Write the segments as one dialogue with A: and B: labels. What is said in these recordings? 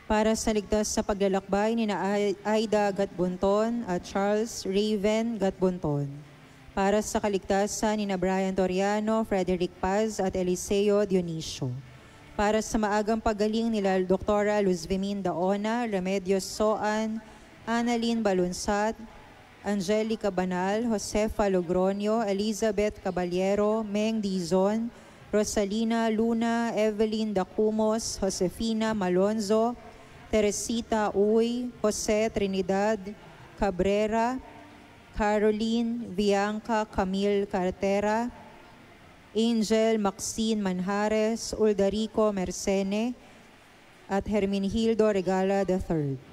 A: para sa ligtas sa paglalakbay ni Aida Gatbunton at Charles Raven Gatbunton, para sa kaligtasan ni Brian Toriano, Frederick Paz at Eliseo Dionisio, para sa maagang paggaling nila Dr. Luz Viminda Ona, Remedios Soan, Annalyn Balunsat, Angelica Banal, Josefa Logronio, Elizabeth Caballero, Meng Dizon, Rosalina Luna, Evelyn Dacumos, Josefina Malonzo, Teresita Uy, Jose Trinidad Cabrera, Caroline Bianca Camille Cartera, Angel Maxine Manjares, Uldarico Mercene, at Herminhildo Regala III.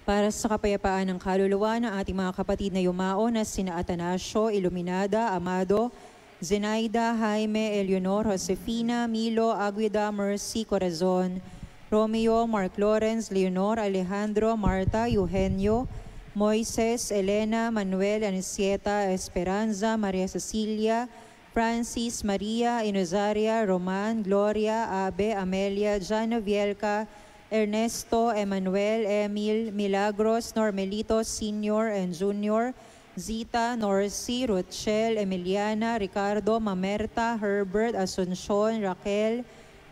A: Para sa kapayapaan ng kaluluwa ng ating mga kapatid na yumao na sina Atanasio, Iluminada, Amado, Zenaida, Jaime, Eleonor, Josefina, Milo, Aguida, Mercy, Corazon, Romeo, Mark Lawrence, Leonor, Alejandro, Marta, Eugenio, Moises, Elena, Manuel, Anisieta, Esperanza, Maria Cecilia, Francis, Maria, Inozaria, Roman, Gloria, Abe, Amelia, Jana Vielca, Ernesto, Emmanuel, Emil, Milagros, Normelito Sr. and Jr., Zita, Norcy, Rochelle, Emiliana, Ricardo, Mamerta, Herbert, Asuncion, Raquel,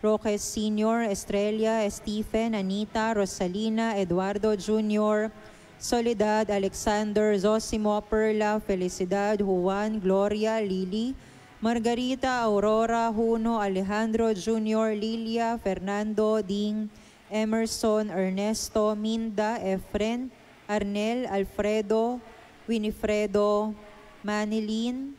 A: Roque Sr., Estrella, Stephen, Anita, Rosalina, Eduardo Jr., Soledad, Alexander, Zosimo, Perla, Felicidad, Juan, Gloria, Lily, Margarita, Aurora, Juno, Alejandro Jr., Lilia, Fernando, Ding, Emerson, Ernesto, Minda, Efren, Arnel, Alfredo, Winifredo, Manilin,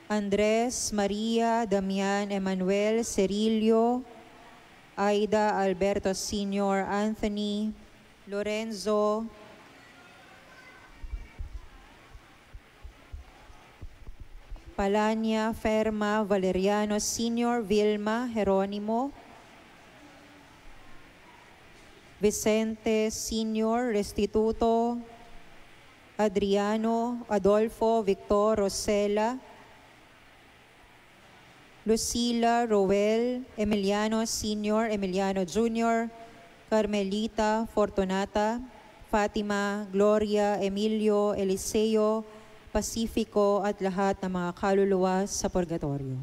A: Andres, Maria, Damian, Emmanuel, Cirilio, Aida, Alberto Sr., Anthony, Lorenzo, Palania, Ferma, Valeriano Sr., Vilma, Jeronimo, Vicente Sr., Restituto, Adriano, Adolfo, Victor, Rosela, Lucila, Roel, Emiliano Sr., Emiliano Jr., Carmelita, Fortunata, Fatima, Gloria, Emilio, Eliseo, Pacifico at lahat ng mga kaluluwa sa purgatorio.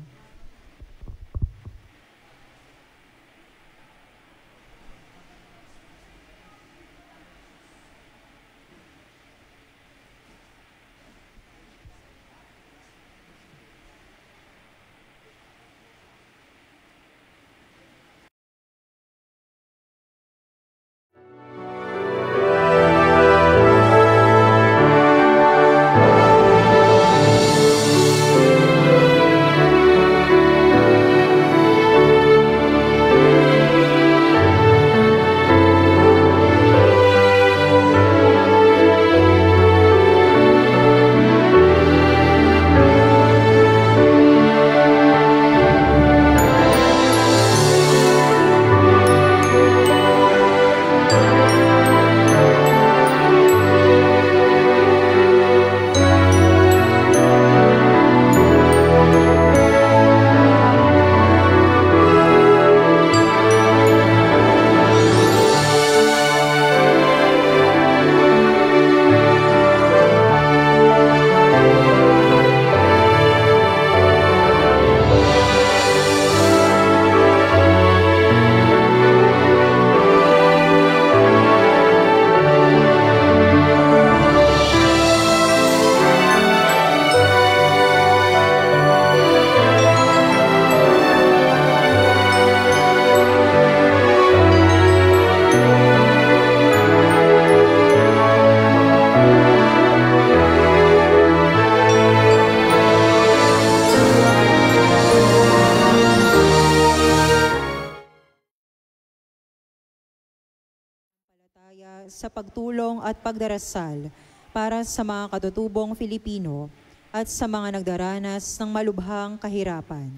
A: Sa pagtulong at pagdarasal para sa mga katutubong Filipino at sa mga nagdaranas ng malubhang kahirapan.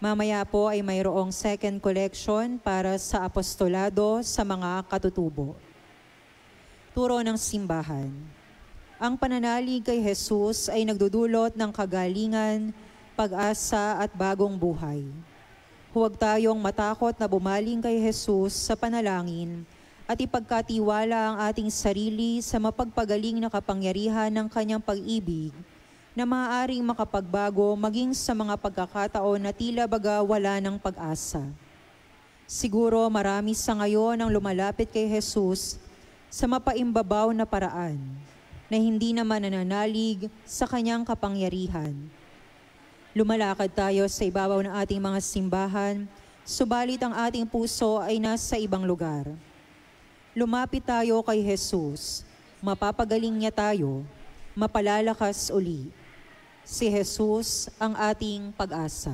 A: Mamaya po ay mayroong second collection para sa apostolado sa mga katutubo. Turo ng simbahan. Ang pananalig kay Jesus ay nagdudulot ng kagalingan, pag-asa at bagong buhay. Huwag tayong matakot na bumaling kay Jesus sa panalangin at ipagkatiwala ang ating sarili sa mapagpagaling na kapangyarihan ng kanyang pag-ibig na maaaring makapagbago maging sa mga pagkakataon na tila baga wala ng pag-asa. Siguro marami sa ngayon ang lumalapit kay Jesus sa mapaimbabaw na paraan na hindi naman nananalig sa kanyang kapangyarihan. Lumalakad tayo sa ibabaw ng ating mga simbahan, subalit ang ating puso ay nasa ibang lugar. Lumapit tayo kay Jesus, mapapagaling niya tayo, mapalalakas uli. Si Jesus ang ating pag-asa.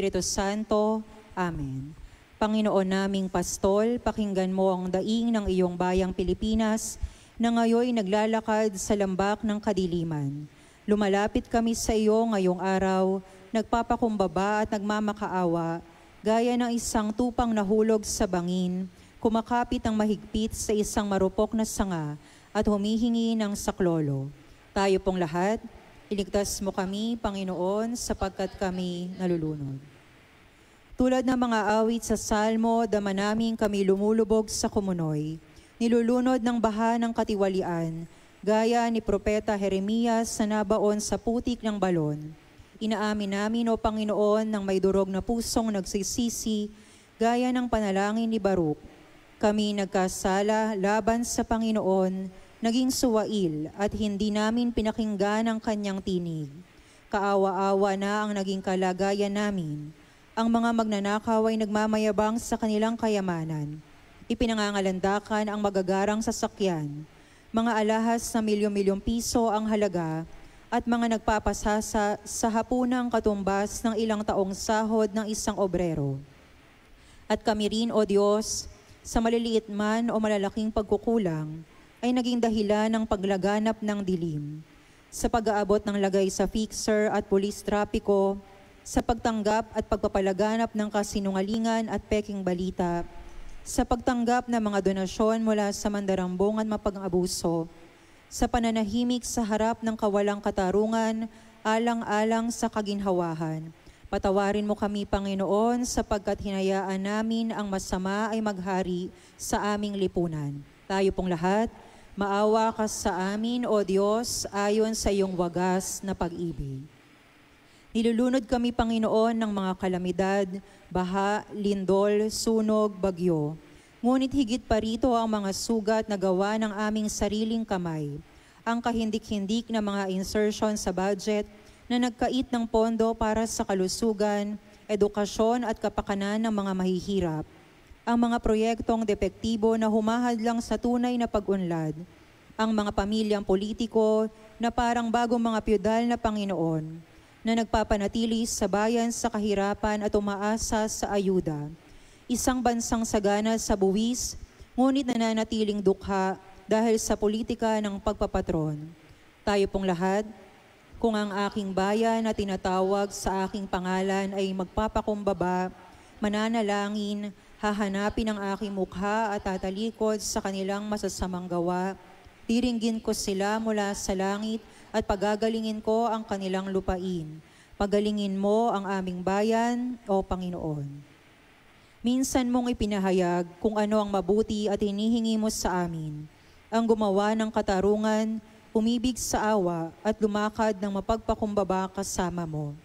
A: Espiritu Santo. Amen. Panginoon naming Pastol, pakinggan mo ang daing ng iyong bayang Pilipinas na ngayon naglalakad sa lambak ng kadiliman. Lumalapit kami sa iyo ngayong araw, nagpapakumbaba at nagmamakaawa, gaya ng isang tupang nahulog sa bangin, kumakapit ang mahigpit sa isang marupok na sanga at humihingi ng saklolo. Tayo pong lahat, iligtas mo kami, Panginoon, sapagkat kami nalulunod. Tulad ng mga awit sa Salmo, dama namin kami lumulubog sa kumunoy, nilulunod ng baha ng katiwalian, gaya ni Propeta Jeremias na nabaon sa putik ng balon. Inaamin namin, O Panginoon, ng may durog na pusong nagsisisi, gaya ng panalangin ni Baruk. Kami nagkasala laban sa Panginoon, naging suwail at hindi namin pinakinggan ang kanyang tinig. Kaawa-awa na ang naging kalagayan namin. Ang mga magnanakaw ay nagmamayabang sa kanilang kayamanan. Ipinangangalandakan ang magagarang sasakyan. Mga alahas na milyon-milyong piso ang halaga at mga nagpapasasa sa hapunang katumbas ng ilang taong sahod ng isang obrero. At kami rin, O Diyos, sa maliliit man o malalaking pagkukulang, ay naging dahilan ng paglaganap ng dilim. Sa pag-aabot ng lagay sa fixer at pulis trapiko, sa pagtanggap at pagpapalaganap ng kasinungalingan at peking balita, sa pagtanggap ng mga donasyon mula sa mandarambong at mapag-abuso, sa pananahimik sa harap ng kawalang katarungan, alang-alang sa kaginhawahan. Patawarin mo kami, Panginoon, sapagkat hinayaan namin ang masama ay maghari sa aming lipunan. Tayo pong lahat, maawa ka sa amin, O Diyos, ayon sa iyong wagas na pag-ibig. Nilulunod kami, Panginoon, ng mga kalamidad, baha, lindol, sunog, bagyo. Ngunit higit pa rito ang mga sugat na gawa ng aming sariling kamay, ang kahindik-hindik na mga insertion sa budget na nagkait ng pondo para sa kalusugan, edukasyon at kapakanan ng mga mahihirap. Ang mga proyektong depektibo na humahadlang sa tunay na pag-unlad, ang mga pamilyang politiko na parang bagong mga piyudal na Panginoon, na nagpapanatili sa bayan sa kahirapan at umaasa sa ayuda. Isang bansang sagana sa buwis, ngunit nananatiling dukha dahil sa politika ng pagpapatron. Tayo pong lahat, kung ang aking bayan na tinatawag sa aking pangalan ay magpapakumbaba, mananalangin, hahanapin ang aking mukha at tatalikod sa kanilang masasamang gawa. Diringgin ko sila mula sa langit at pagagalingin ko ang kanilang lupain. Pagalingin mo ang aming bayan, O Panginoon. Minsan mong ipinahayag kung ano ang mabuti at hinihingi mo sa amin. Ang gumawa ng katarungan, umibig sa awa at lumakad ng mapagpakumbaba kasama mo.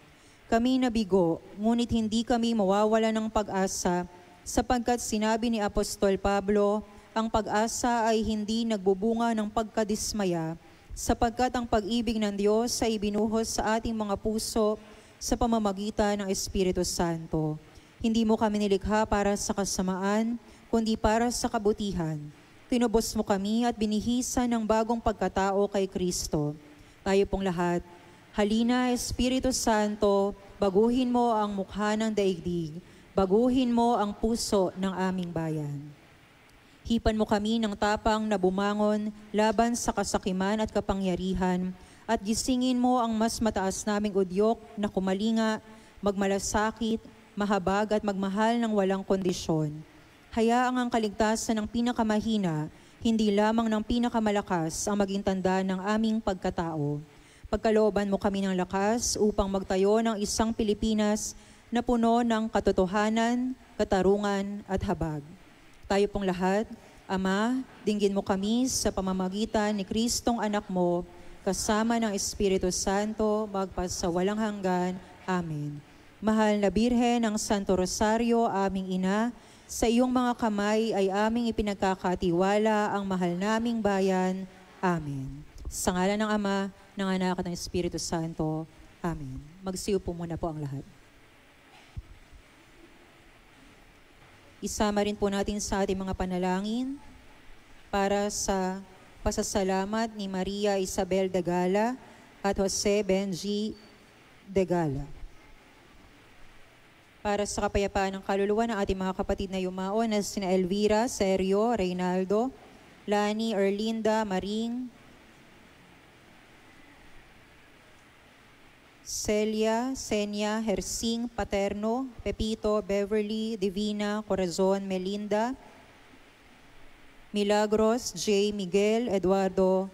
A: Kami nabigo, ngunit hindi kami mawawala ng pag-asa, sapagkat sinabi ni Apostol Pablo, ang pag-asa ay hindi nagbubunga ng pagkadismaya, sapagkat ang pag-ibig ng Diyos ay ibinuhos sa ating mga puso sa pamamagitan ng Espiritu Santo. Hindi mo kami nilikha para sa kasamaan, kundi para sa kabutihan. Tinubos mo kami at binihisan ng bagong pagkatao kay Kristo. Tayo pong lahat, halina Espiritu Santo, baguhin mo ang mukha ng daigdig, baguhin mo ang puso ng aming bayan. Hipan mo kami ng tapang na bumangon laban sa kasakiman at kapangyarihan at gisingin mo ang mas mataas naming udyok na kumalinga, magmalasakit, mahabag at magmahal ng walang kondisyon. Hayaang ang kaligtasan ng pinakamahina, hindi lamang ng pinakamalakas ang maging tanda ng aming pagkatao. Pagkalooban mo kami ng lakas upang magtayo ng isang Pilipinas na puno ng katotohanan, katarungan at habag. Tayo pong lahat, Ama, dinggin mo kami sa pamamagitan ni Kristong anak mo, kasama ng Espiritu Santo, magpas sa walang hanggan. Amen. Mahal na Birhen ng Santo Rosario, aming ina, sa iyong mga kamay ay aming ipinagkakatiwala ang mahal naming bayan. Amen. Sa ngalan ng Ama, ng Anak at ng Espiritu Santo. Amen. Magsiupo muna po ang lahat. Isama rin po natin sa ating mga panalangin para sa pasasalamat ni Maria Isabel de Gala at Jose Benji de Gala. para sa kapayapaan ng kaluluwa ng ating mga kapatid na yumao na sina Elvira, Sergio, Reynaldo, Lani, Erlinda, Maring, Celia, Senia, Hersing, Paterno, Pepito, Beverly, Divina, Corazon, Melinda, Milagros, J. Miguel, Eduardo,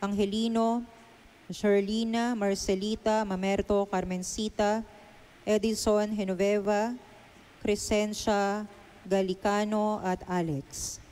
A: Angelino, Sherlina, Marcelita, Mamerto, Carmencita, Edison, Genoveva, Crescencia, Galicano, at Alex.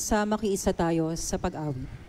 A: sa makiisa tayo sa pag-awit.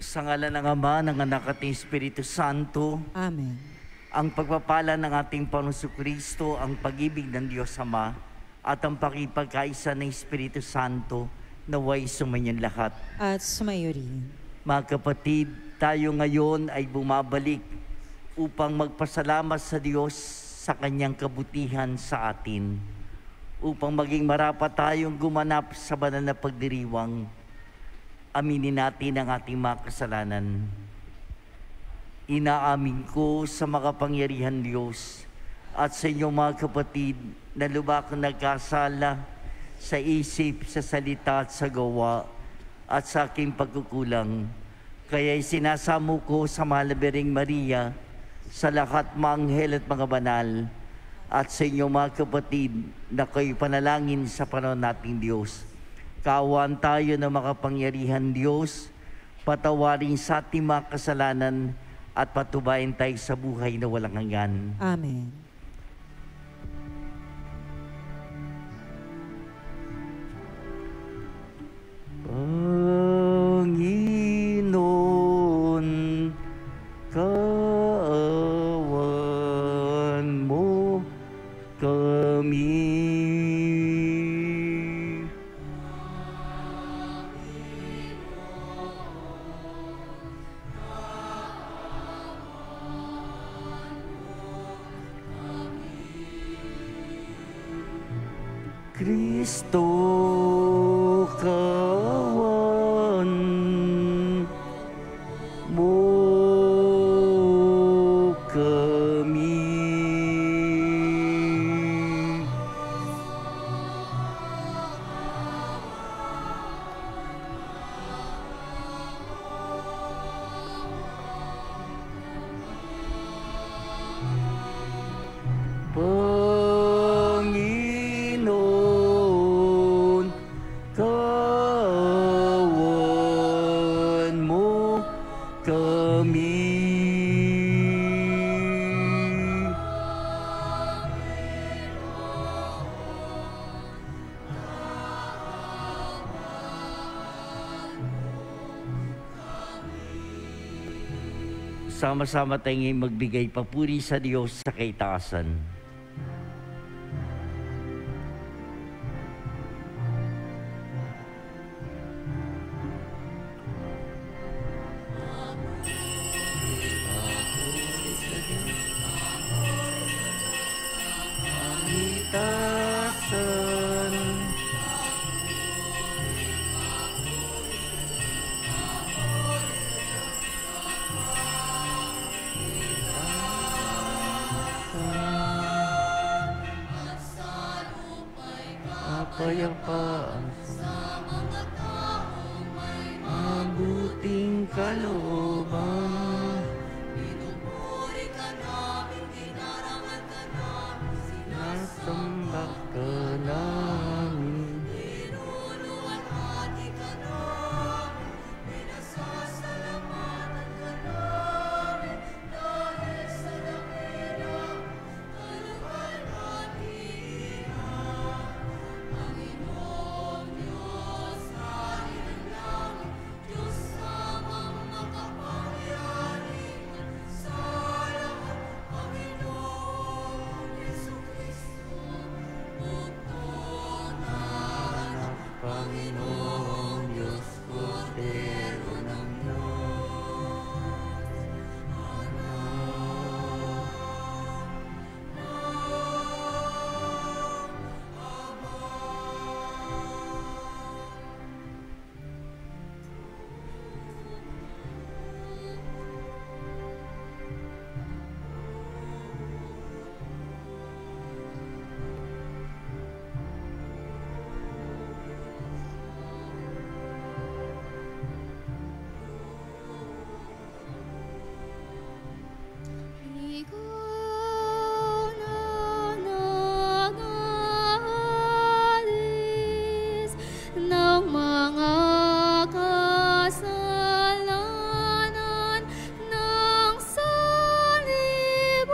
B: Sa ngalan ng Ama, ng Anak at ng Espiritu Santo.
A: Amen.
B: Ang pagpapala ng ating Panginoong Kristo, ang pag-ibig ng Diyos Ama, at ang pakipagkaisa ng Espiritu Santo, naway sumainyo lahat.
A: At sumayo rin.
B: Mga kapatid, tayo ngayon ay bumabalik upang magpasalamat sa Diyos sa Kanyang kabutihan sa atin, upang maging marapat tayong gumanap sa banal na pagdiriwang. Aminin natin ang ating mga kasalanan. Inaamin ko sa makapangyarihan Diyos at sa inyong mga kapatid na lubhang nagkasala sa isip, sa salita at sa gawa at sa aking pagkukulang. Kaya sinasamo ko sa mahal na Birheng Maria, sa lahat mga anghel at mga banal, at sa inyong mga kapatid na kayo panalangin sa Panginoon nating Diyos. Kaawaan tayo ng makapangyarihan Diyos, patawarin sa ating mga kasalanan at patubayan tayo sa buhay na walang hanggan.
A: Amen.
B: Panginoon, kaawaan mo kami. Kristo, kaawaan mo kami. Panginoon, kaawaan mo kami. Sama-sama tayong magbigay papuri sa Diyos sa kaitaasan. kapayapaan sa mga taong may mabuting kalooban. Pinupuri ka namin, dinarangan ka namin, sinasamba ka namin. Pinuluwalhati ka namin, pinasasalamatan ka namin, dahil sa dakila kaluwalhatian. Panginoon Diyos, hari ng langit, Diyos amang makapangyarihan sa lahat. Panginoong Jesucristo, bukod na anak, Panginoong Diyos, Kordero ng Diyos,
C: Ikaw na nag-aalis ng mga kasalanan ng sanlibutan.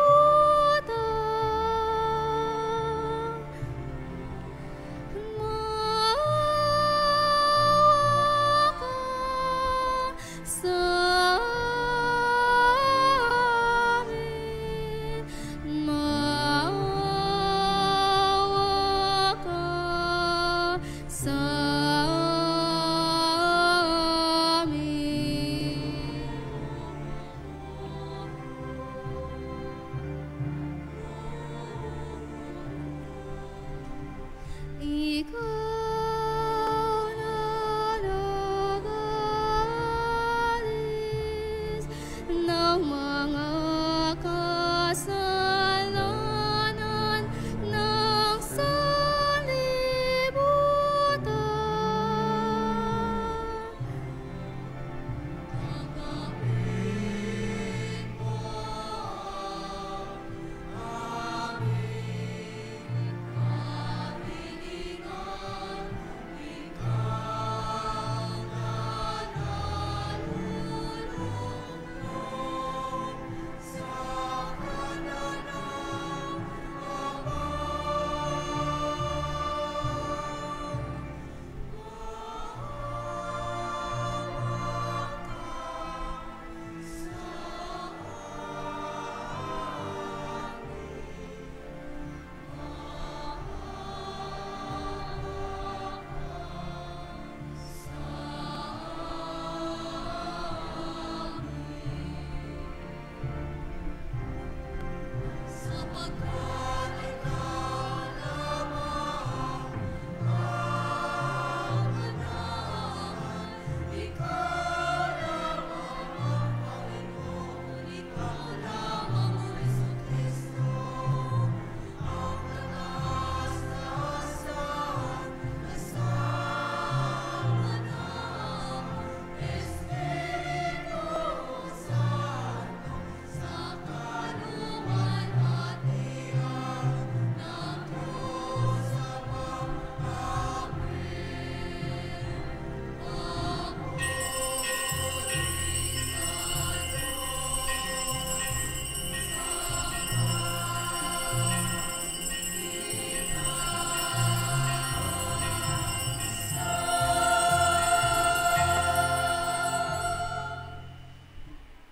C: Maawa ka sa amin. Maawa ka sa amin. Ikaw na nag-aalis ng mga kasalanan ng sanlibutan.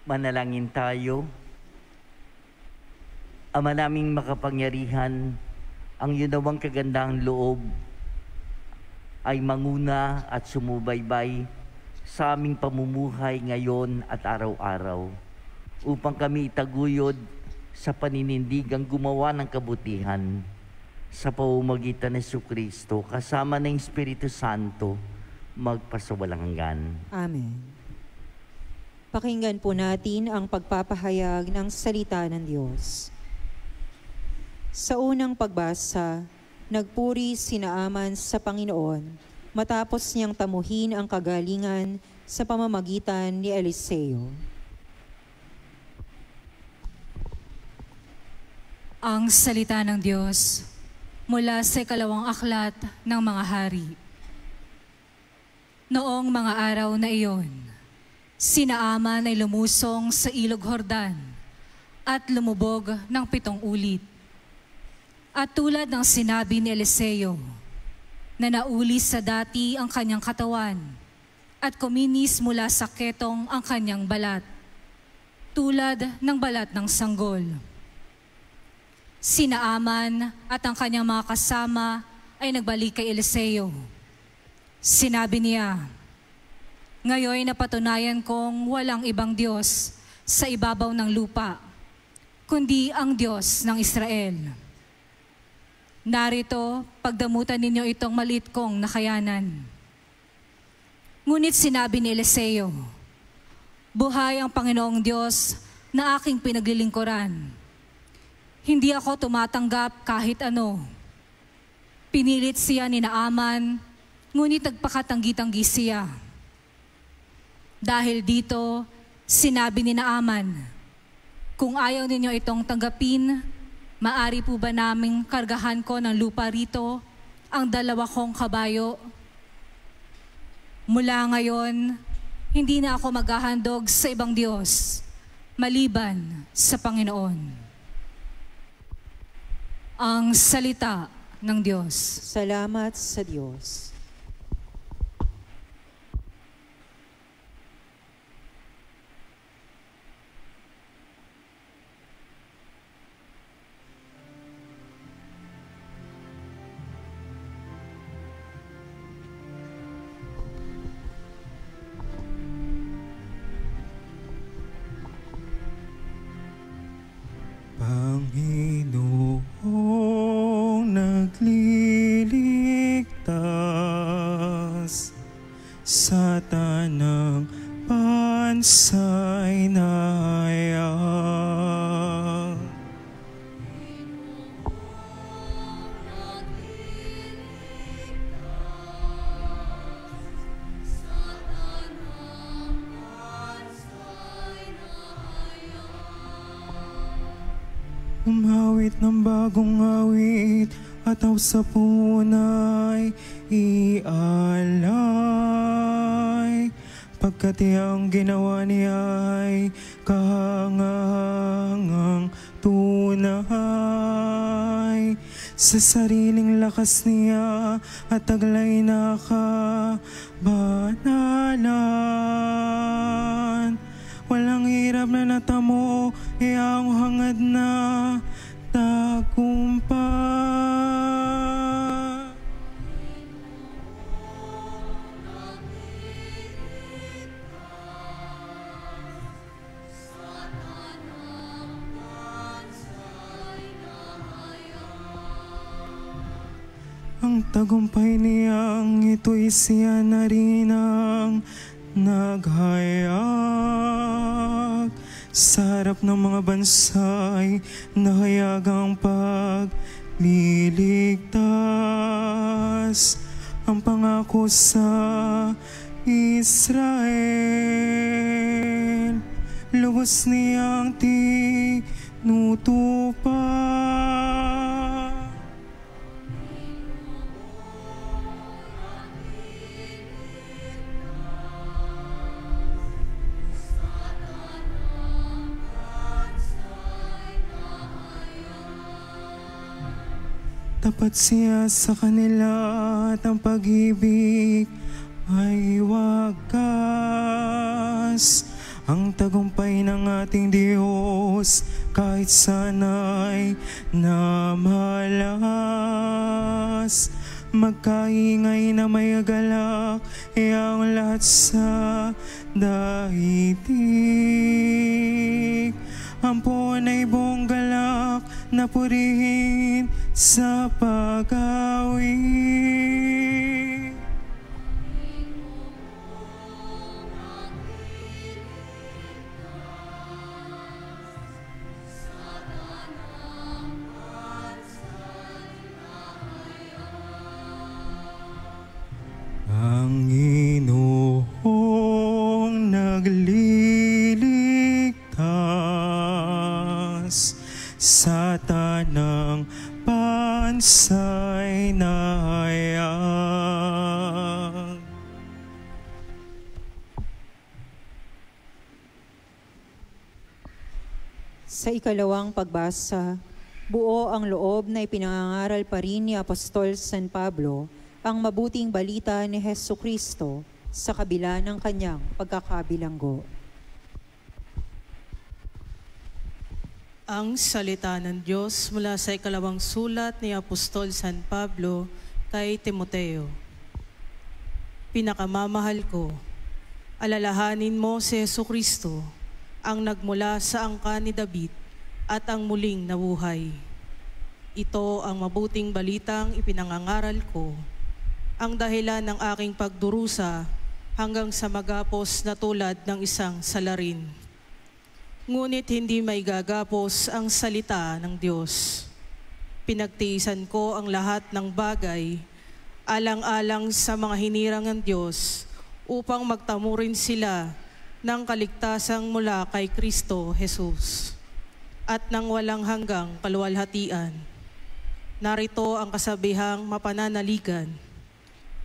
B: Manalangin tayo. Ama naming makapangyarihan, ang yunawang kagandahang loob ay manguna at sumubaybay sa aming pamumuhay ngayon at araw-araw upang kami itaguyod sa paninindigang gumawa ng kabutihan sa pamamagitan ni Jesucristo kasama ng Espiritu Santo magpasawalang hanggan.
A: Amen. Pakinggan po natin ang pagpapahayag ng salita ng Diyos. Sa unang pagbasa, Nagpuri si Naaman sa Panginoon matapos niyang tamuhin ang kagalingan sa pamamagitan ni Eliseo.
D: Ang salita ng Diyos mula sa ikalawang aklat ng mga hari. Noong mga araw na iyon, si Naaman ay lumusong sa ilog Hordan at lumubog ng 7 ulit. At tulad ng sinabi ni Eliseo, na naulis sa dati ang kanyang katawan at kuminis mula sa ketong ang kanyang balat, tulad ng balat ng sanggol. Si Naaman at ang kanyang mga kasama ay nagbalik kay Eliseo. Sinabi niya, "Ngayon napatunayan kong walang ibang Diyos sa ibabaw ng lupa, kundi ang Diyos ng Israel. Narito, pagdamutan ninyo itong maliit kong nakayanan." Ngunit sinabi ni Eliseo, "Buhay ang Panginoong Diyos na aking pinaglilingkuran. Hindi ako tumatanggap kahit ano." Pinilit siya ni Naaman, ngunit nagpakatanggi-tanggi siya. Dahil dito, sinabi ni Naaman, "Kung ayaw ninyo itong tanggapin, maari po ba naming kargahan ko ng lupa rito ang 2 kong kabayo? Mula ngayon, hindi na ako maghahandog sa ibang Diyos, maliban sa Panginoon." Ang salita ng Diyos.
A: Salamat sa Diyos.
E: Panginoong nagliligtas sa tanang pansay na hayag. Umawit ng bagong awit at aw sa punay ialay, pagkat iyang ginawa niya'y kahangang tunay. Sa sariling lakas niya at taglay na kabanalan, walang hirap na natamo, iyang hangad na tagumpay. Ang tagumpay niyang ito'y siya na rin ang naghayag sa harap ng mga bansay, nahayagang pagliligtas. Ang pangako sa Israel, lubos niyang tinutupad. Tapat siya sa kanila at ang pag-ibig ay wagas. Ang tagumpay ng ating Diyos kahit sana'y namalas. Magkaingay na may galak, iyang lahat sa daigdig. Ampon ay buong galak na purihin sa pag-awit. sa tanang pansay na hayag.
A: Sa ikalawang pagbasa, buo ang loob na ipinangangaral pa rin ni Apostol San Pablo ang mabuting balita ni Hesukristo sa kabila ng kanyang pagkakabilanggo.
F: Ang salita ng Diyos mula sa ikalawang sulat ni Apostol San Pablo kay Timoteo. Pinakamamahal ko, alalahanin mo si Hesukristo, ang nagmula sa angkan ni David at ang muling nabuhay. Ito ang mabuting balitang ipinangangaral ko, ang dahilan ng aking pagdurusa hanggang sa magapos na tulad ng isang salarin. Ngunit hindi may gagapos ang salita ng Diyos. Pinagtiisan ko ang lahat ng bagay, alang-alang sa mga hinirang ng Diyos, upang magtamo rin sila ng kaligtasang mula kay Kristo Jesus at ng walang hanggang kaluwalhatian. Narito ang kasabihang mapananaligan.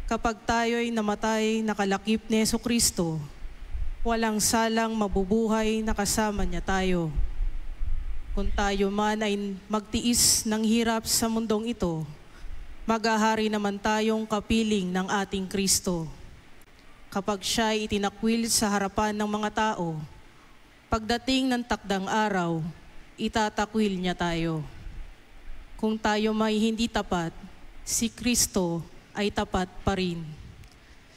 F: Kapag tayo'y namatay nakalakip ni Hesukristo, walang salang mabubuhay na kasama niya tayo. Kung tayo man ay magtiis ng hirap sa mundong ito, maghahari naman tayong kapiling ng ating Kristo. Kapag siya'y itinakwil sa harapan ng mga tao, pagdating ng takdang araw, itatakwil niya tayo. Kung tayo may hindi tapat, si Kristo ay tapat pa rin,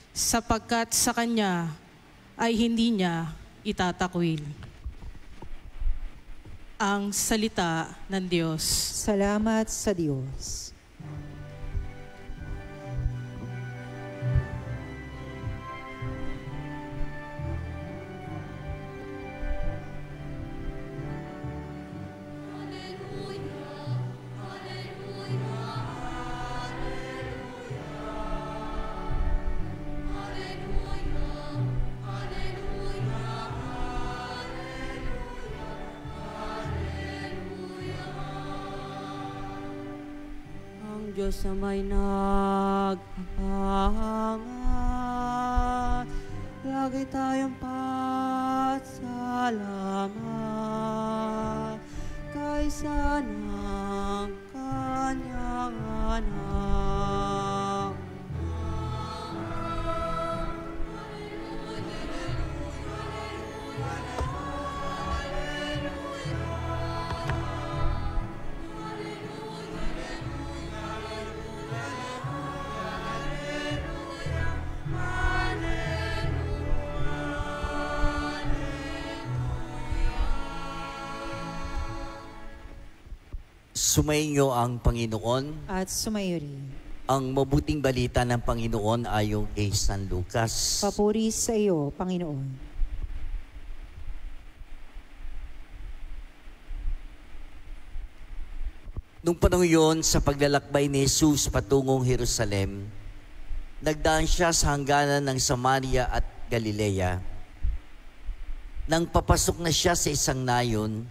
F: sapagkat sa Kanya ay hindi niya itatakwil. Ang salita ng Diyos.
A: Salamat sa Diyos.
G: Diyos na may nagpapangat, lagi tayong pasalamat kaysa ng kanyang anak.
B: Sumainyo ang Panginoon.
A: At sumayo rin.
B: Ang mabuting balita ng Panginoon ayon kay San Lucas.
A: Papuri sa iyo, Panginoon.
B: Nung panahon yun, sa paglalakbay ni Jesus patungong Jerusalem, nagdaan siya sa hangganan ng Samaria at Galilea. Nang papasok na siya sa isang nayon,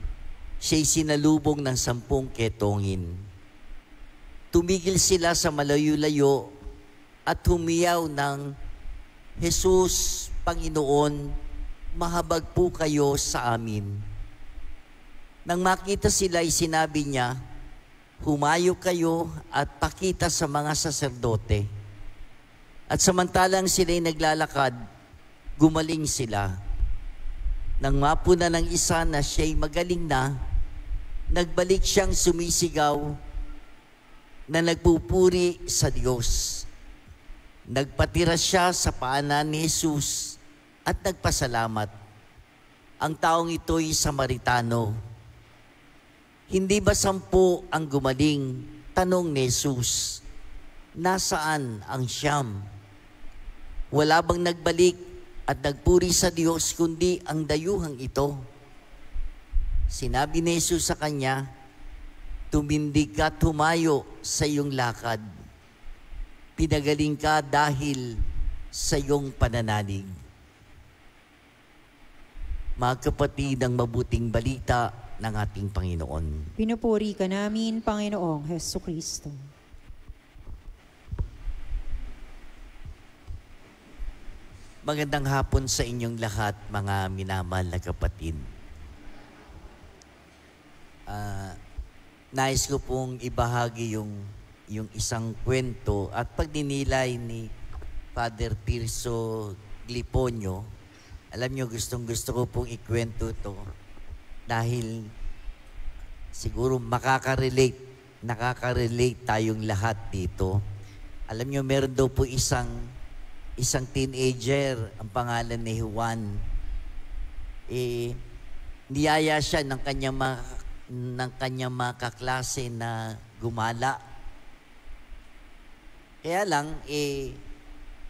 B: siya'y sinalubong ng 10 ketongin. Tumigil sila sa malayo-layo at humiyaw ng, Jesus, Panginoon, mahabag po kayo sa amin. Nang makita sila, ay sinabi niya, humayo kayo at pakita sa mga saserdote. At samantalang sila'y naglalakad, gumaling sila. Nang mapuna ng isa na siya'y magaling na, nagbalik siyang sumisigaw na nagpupuri sa Diyos. Nagpatira siya sa paanan ni Jesus at nagpasalamat. Ang taong ito'y Samaritano. Hindi ba 10 ang gumaling? Tanong ni Jesus. Nasaan ang 9? Wala bang nagbalik at nagpuri sa Diyos kundi ang dayuhang ito? Sinabi ni Jesus sa kanya, tumindig ka at humayo sa iyong lakad. Pinagaling ka dahil sa iyong pananalig. Mga kapatid, ang mabuting balita ng ating Panginoon.
A: Pinupuri ka namin, Panginoong Heso Kristo.
B: Magandang hapon sa inyong lahat, mga minamahal na kapatid. Nais ko pong ibahagi yung isang kwento at pagdinilay ni Father Tirso Gliponyo. Alam nyo, gustong-gusto ko pong ikwento ito dahil siguro nakaka-relate tayong lahat dito. Alam nyo, meron daw po isang teenager, ang pangalan ni Juan. Niyaya siya ng kanyang mga kaklase na gumala. Kaya lang,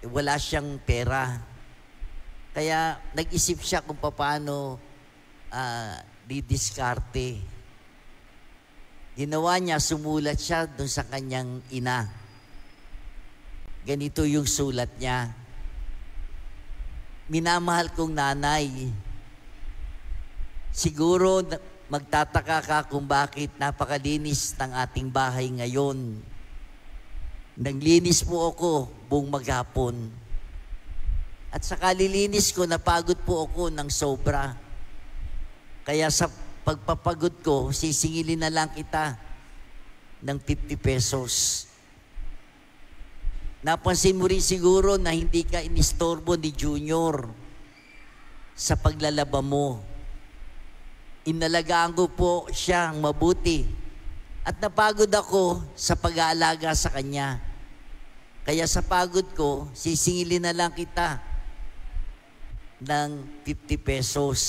B: wala siyang pera. Kaya nag-isip siya kung paano didiskarte. Ginawa niya, sumulat siya dun sa kanyang ina. Ganito yung sulat niya. Minamahal kong nanay, siguro magtataka ka kung bakit napakalinis ng ating bahay ngayon. Naglinis po ako buong maghapon. At sa kalilinis ko, napagod po ako ng sobra. Kaya sa pagpapagod ko, sisingilin na lang kita ng 50 pesos. Napansin mo rin siguro na hindi ka inistorbo ni Junior sa paglalaba mo. Inalagaan ko po siya mabuti at napagod ako sa pag-aalaga sa kanya. Kaya sa pagod ko, sisingilin na lang kita ng 50 pesos.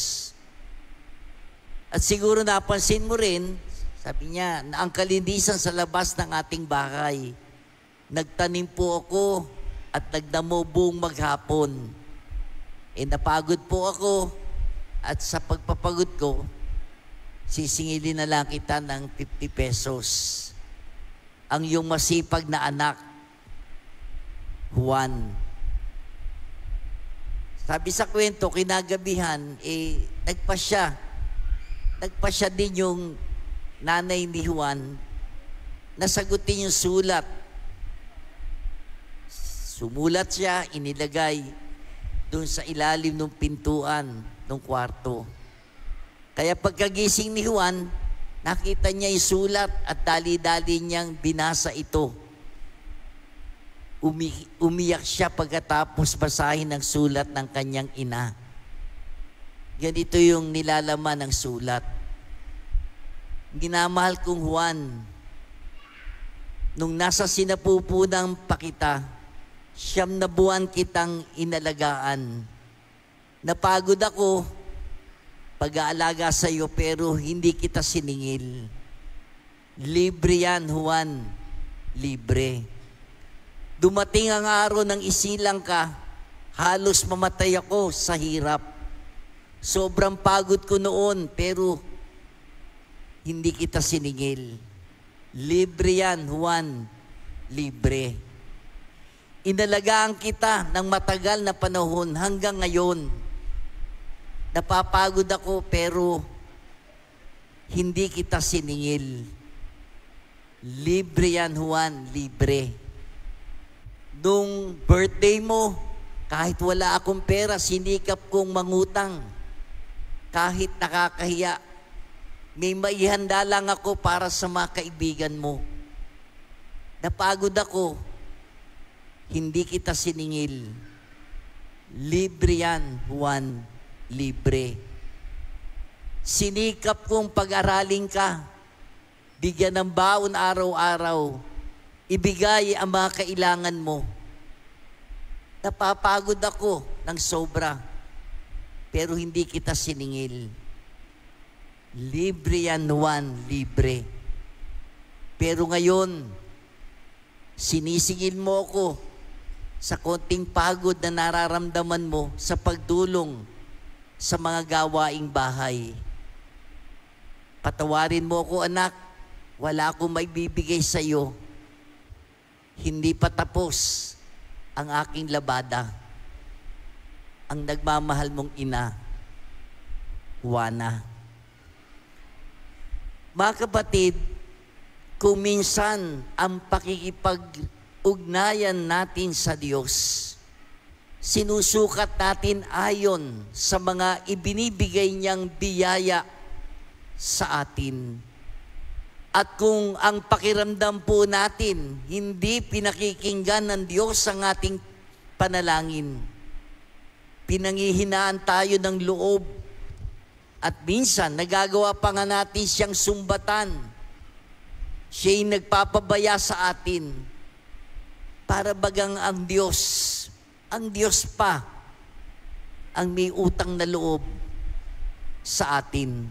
B: At siguro napansin mo rin, sabi niya, na ang kalinisan sa labas ng ating bahay. Nagtanim po ako at nagdamo buong maghapon. Napagod po ako at sa pagpapagod ko, sisingilin na lang kita ng 50 pesos. Ang iyong masipag na anak, Juan. Sabi sa kwento, kinagabihan, nagpa siya din yung nanay ni Juan na sagutin yung sulat. Sumulat siya, inilagay doon sa ilalim ng pintuan ng kwarto. Kaya pagkagising ni Juan, nakita niya yung sulat at dali-dali niyang binasa ito. Umiyak siya pagkatapos basahin ang sulat ng kanyang ina. Ganito yung nilalaman ng sulat. Ginamahal kong Juan, nung nasa sinapupunang pa kita, 9 na buwan kitang inalagaan. Napagod ako pag-aalaga sa iyo pero hindi kita siningil. Libre yan, Juan. Libre. Dumating ang araw ng isilang ka, halos mamatay ako sa hirap. Sobrang pagod ko noon pero hindi kita siningil. Libre yan, Juan. Libre. Inalagaan kita ng matagal na panahon hanggang ngayon. Napapagod ako pero hindi kita siningil. Libre yan, Juan, libre. Nung birthday mo, kahit wala akong pera, sinikap kong mangutang. Kahit nakakahiya, may maihanda lang ako para sa mga kaibigan mo. Napagod ako, hindi kita siningil. Libre yan, Juan, libre. Sinikap kong pag-aralin ka, bigyan ng baon araw-araw, ibigay ang mga kailangan mo. Napapagod ako ng sobra, pero hindi kita siningil. Libre yan, Juan, libre. Pero ngayon, sinisingil mo ako sa konting pagod na nararamdaman mo sa pagdulong sa mga gawaing bahay. Patawarin mo ako, anak. Wala akong maibibigay sa iyo. Hindi pa tapos ang aking labada. Ang nagmamahal mong ina, Juana. Mga kapatid, kung minsan ang pakikipag-ugnayan natin sa Diyos, sinusukat natin ayon sa mga ibinibigay niyang biyaya sa atin. At kung ang pakiramdam po natin, hindi pinakikinggan ng Diyos ang ating panalangin, pinanghihinaan tayo ng loob, at minsan nagagawa pa nga natin siyang sumbatan. Siya'y nagpapabaya sa atin. Para bagang ang Diyos pa ang may utang na loob sa atin.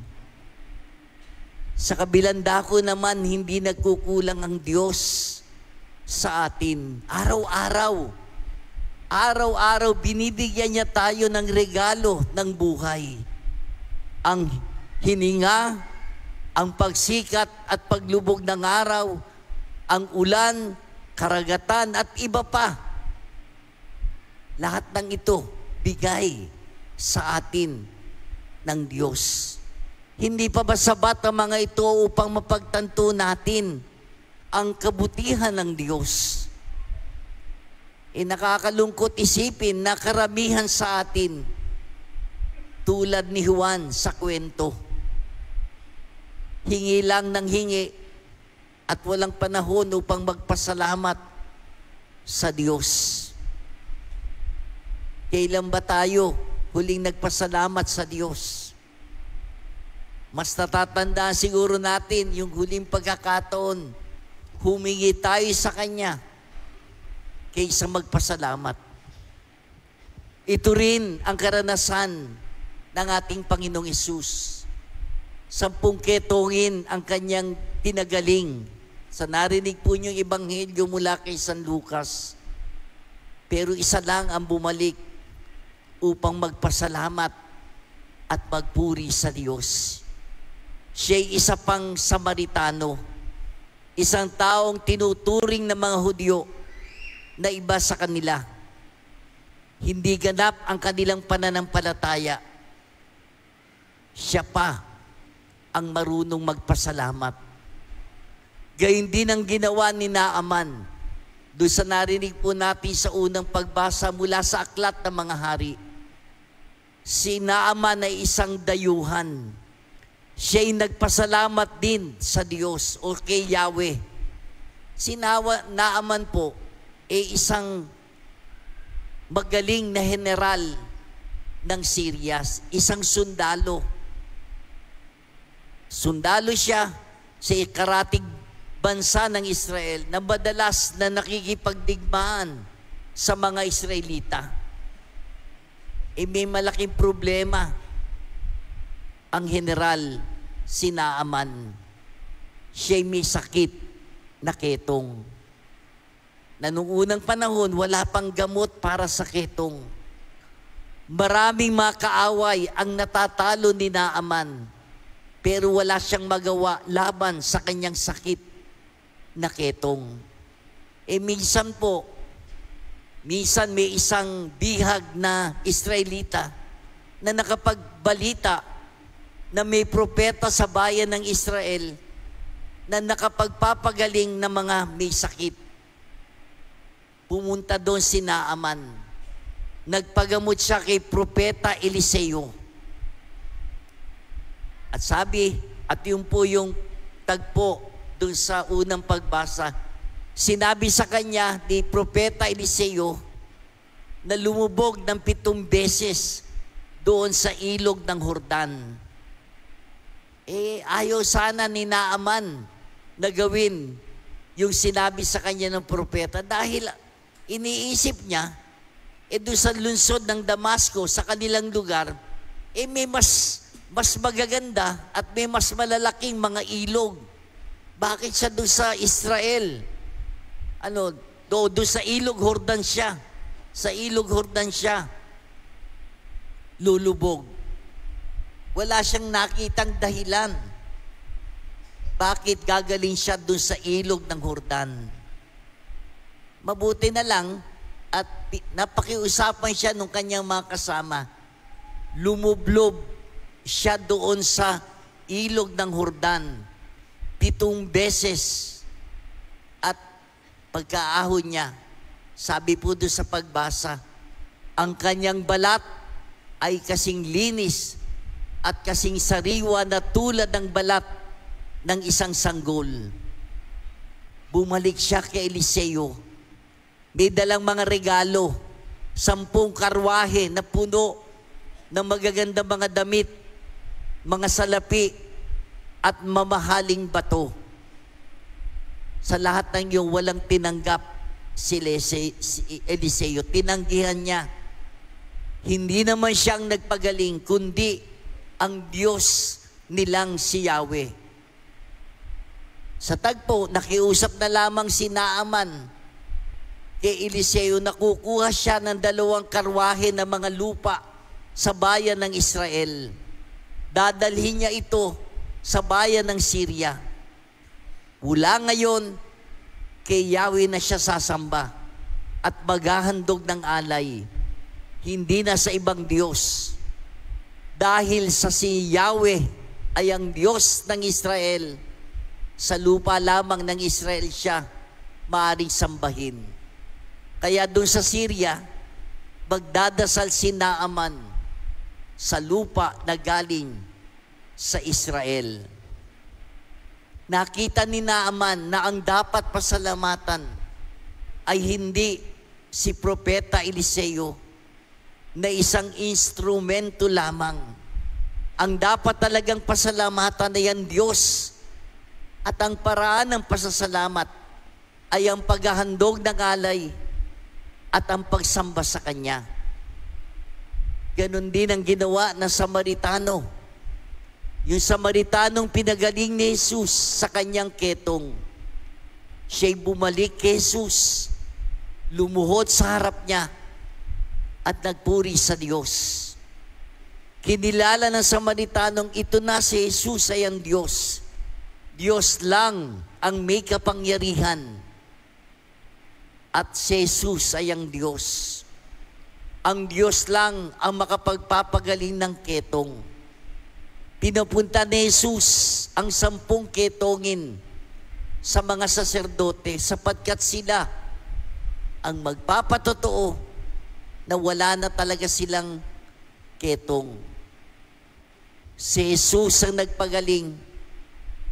B: Sa kabilang dako naman, hindi nagkukulang ang Diyos sa atin. Araw-araw binibigyan niya tayo ng regalo ng buhay. Ang hininga, ang pagsikat at paglubog ng araw, ang ulan, karagatan at iba pa. Lahat ng ito bigay sa atin ng Diyos. Hindi pa ba sabat ang mga ito upang mapagtanto natin ang kabutihan ng Diyos? Nakakalungkot isipin na karamihan sa atin, tulad ni Juan sa kwento, hingi lang ng hingi at walang panahon upang magpasalamat sa Diyos. Kailan ba tayo huling nagpasalamat sa Diyos? Mas natatandaan siguro natin yung huling pagkakataon, humingi tayo sa Kanya kaysa magpasalamat. Ito rin ang karanasan ng ating Panginoong Hesus. 10 ketongin ang Kanyang tinagaling. Sa narinig po niyong Ebanghelyo mula kay San Lucas. Pero isa lang ang bumalik upang magpasalamat at magpuri sa Diyos. Siya'y isa pang Samaritano, isang taong tinuturing ng mga Hudyo na iba sa kanila. Hindi ganap ang kanilang pananampalataya. Siya pa ang marunong magpasalamat. Gayun din ang ginawa ni Naaman. Doon sa narinig po natin sa unang pagbasa mula sa Aklat ng Mga Hari. Si Naaman ay isang dayuhan. Siya'y nagpasalamat din sa Diyos o kay Yahweh. Si Naaman po ay isang magaling na general ng Syria, isang sundalo. Sundalo siya sa ikaratig bansa ng Israel na madalas na nakikipagdigmaan sa mga Israelita. May malaking problema ang general, si Naaman. Siya'y may sakit na ketong. Na noong unang panahon, wala pang gamot para sa ketong. Maraming mga kaaway ang natatalo ni Naaman, pero wala siyang magawa laban sa kanyang sakit na ketong. Minsan may isang bihag na Israelita na nakapagbalita na may propeta sa bayan ng Israel na nakapagpapagaling ng mga may sakit. Pumunta doon si Naaman. Nagpagamot siya kay propeta Eliseo. At yun po yung tagpo doon sa unang pagbasa. Sinabi sa kanya ni propeta Eliseo na lumubog ng 7 beses doon sa ilog ng Jordan. Ayaw sana ni Naaman na gawin yung sinabi sa kanya ng propeta dahil iniisip niya, doon sa lungsod ng Damasco, sa kanilang lugar, may mas magaganda at may mas malalaking mga ilog. Bakit siya doon sa Israel? Doon sa ilog Jordan siya. Sa ilog Jordan siya lulubog. Wala siyang nakitang dahilan. Bakit gagaling siya doon sa ilog ng Jordan? Mabuti na lang at napakiusapan siya nung kanyang mga kasama. Lumublob siya doon sa ilog ng Jordan 7 beses. At pagkaahon niya, sabi po doon sa pagbasa, ang kanyang balat ay kasing linis at kasing sariwa na tulad ng balat ng isang sanggol. Bumalik siya kay Eliseo. May dalang mga regalo, 10 karwahe na puno ng magagandang mga damit, mga salapi, at mamahaling bato. Sa lahat ng iyong walang tinanggap si Eliseo. Tinanggihan niya. Hindi naman siyang nagpagaling, kundi ang Diyos nilang si Yahweh. Sa tagpo, nakiusap na lamang si Naaman kay Eliseo na kukuha siya ng 2 karwahe na mga lupa sa bayan ng Israel. Dadalhin niya ito sa bayan ng Syria. Mula ngayon, kay Yahweh na siya sasamba at maghahandog ng alay, hindi na sa ibang Diyos. Dahil sa si Yahweh ay ang Diyos ng Israel, sa lupa lamang ng Israel siya maaaring sambahin. Kaya doon sa Syria, magdadasal si Naaman sa lupa na galing sa Israel. Nakita ni Naaman na ang dapat pasalamatan ay hindi si Propeta Eliseo na isang instrumento lamang. Ang dapat talagang pasalamatan ay ang Diyos, at ang paraan ng pasasalamat ay ang paghahandog ng alay at ang pagsamba sa Kanya. Ganon din ang ginawa ng Samaritano. Yung Samaritanong pinagaling ni Jesus sa kanyang ketong. Siya'y bumalik kay Jesus, lumuhod sa harap niya, at nagpuri sa Diyos. Kinilala ng Samaritanong ito na si Jesus ay ang Diyos. Diyos lang ang may kapangyarihan. At si Jesus ay ang Diyos. Ang Diyos lang ang makapagpapagaling ng ketong. Pinapunta ni Jesus ang 10 ketongin sa mga saserdote sapagkat sila ang magpapatotoo na wala na talaga silang ketong. Si Jesus ang nagpagaling,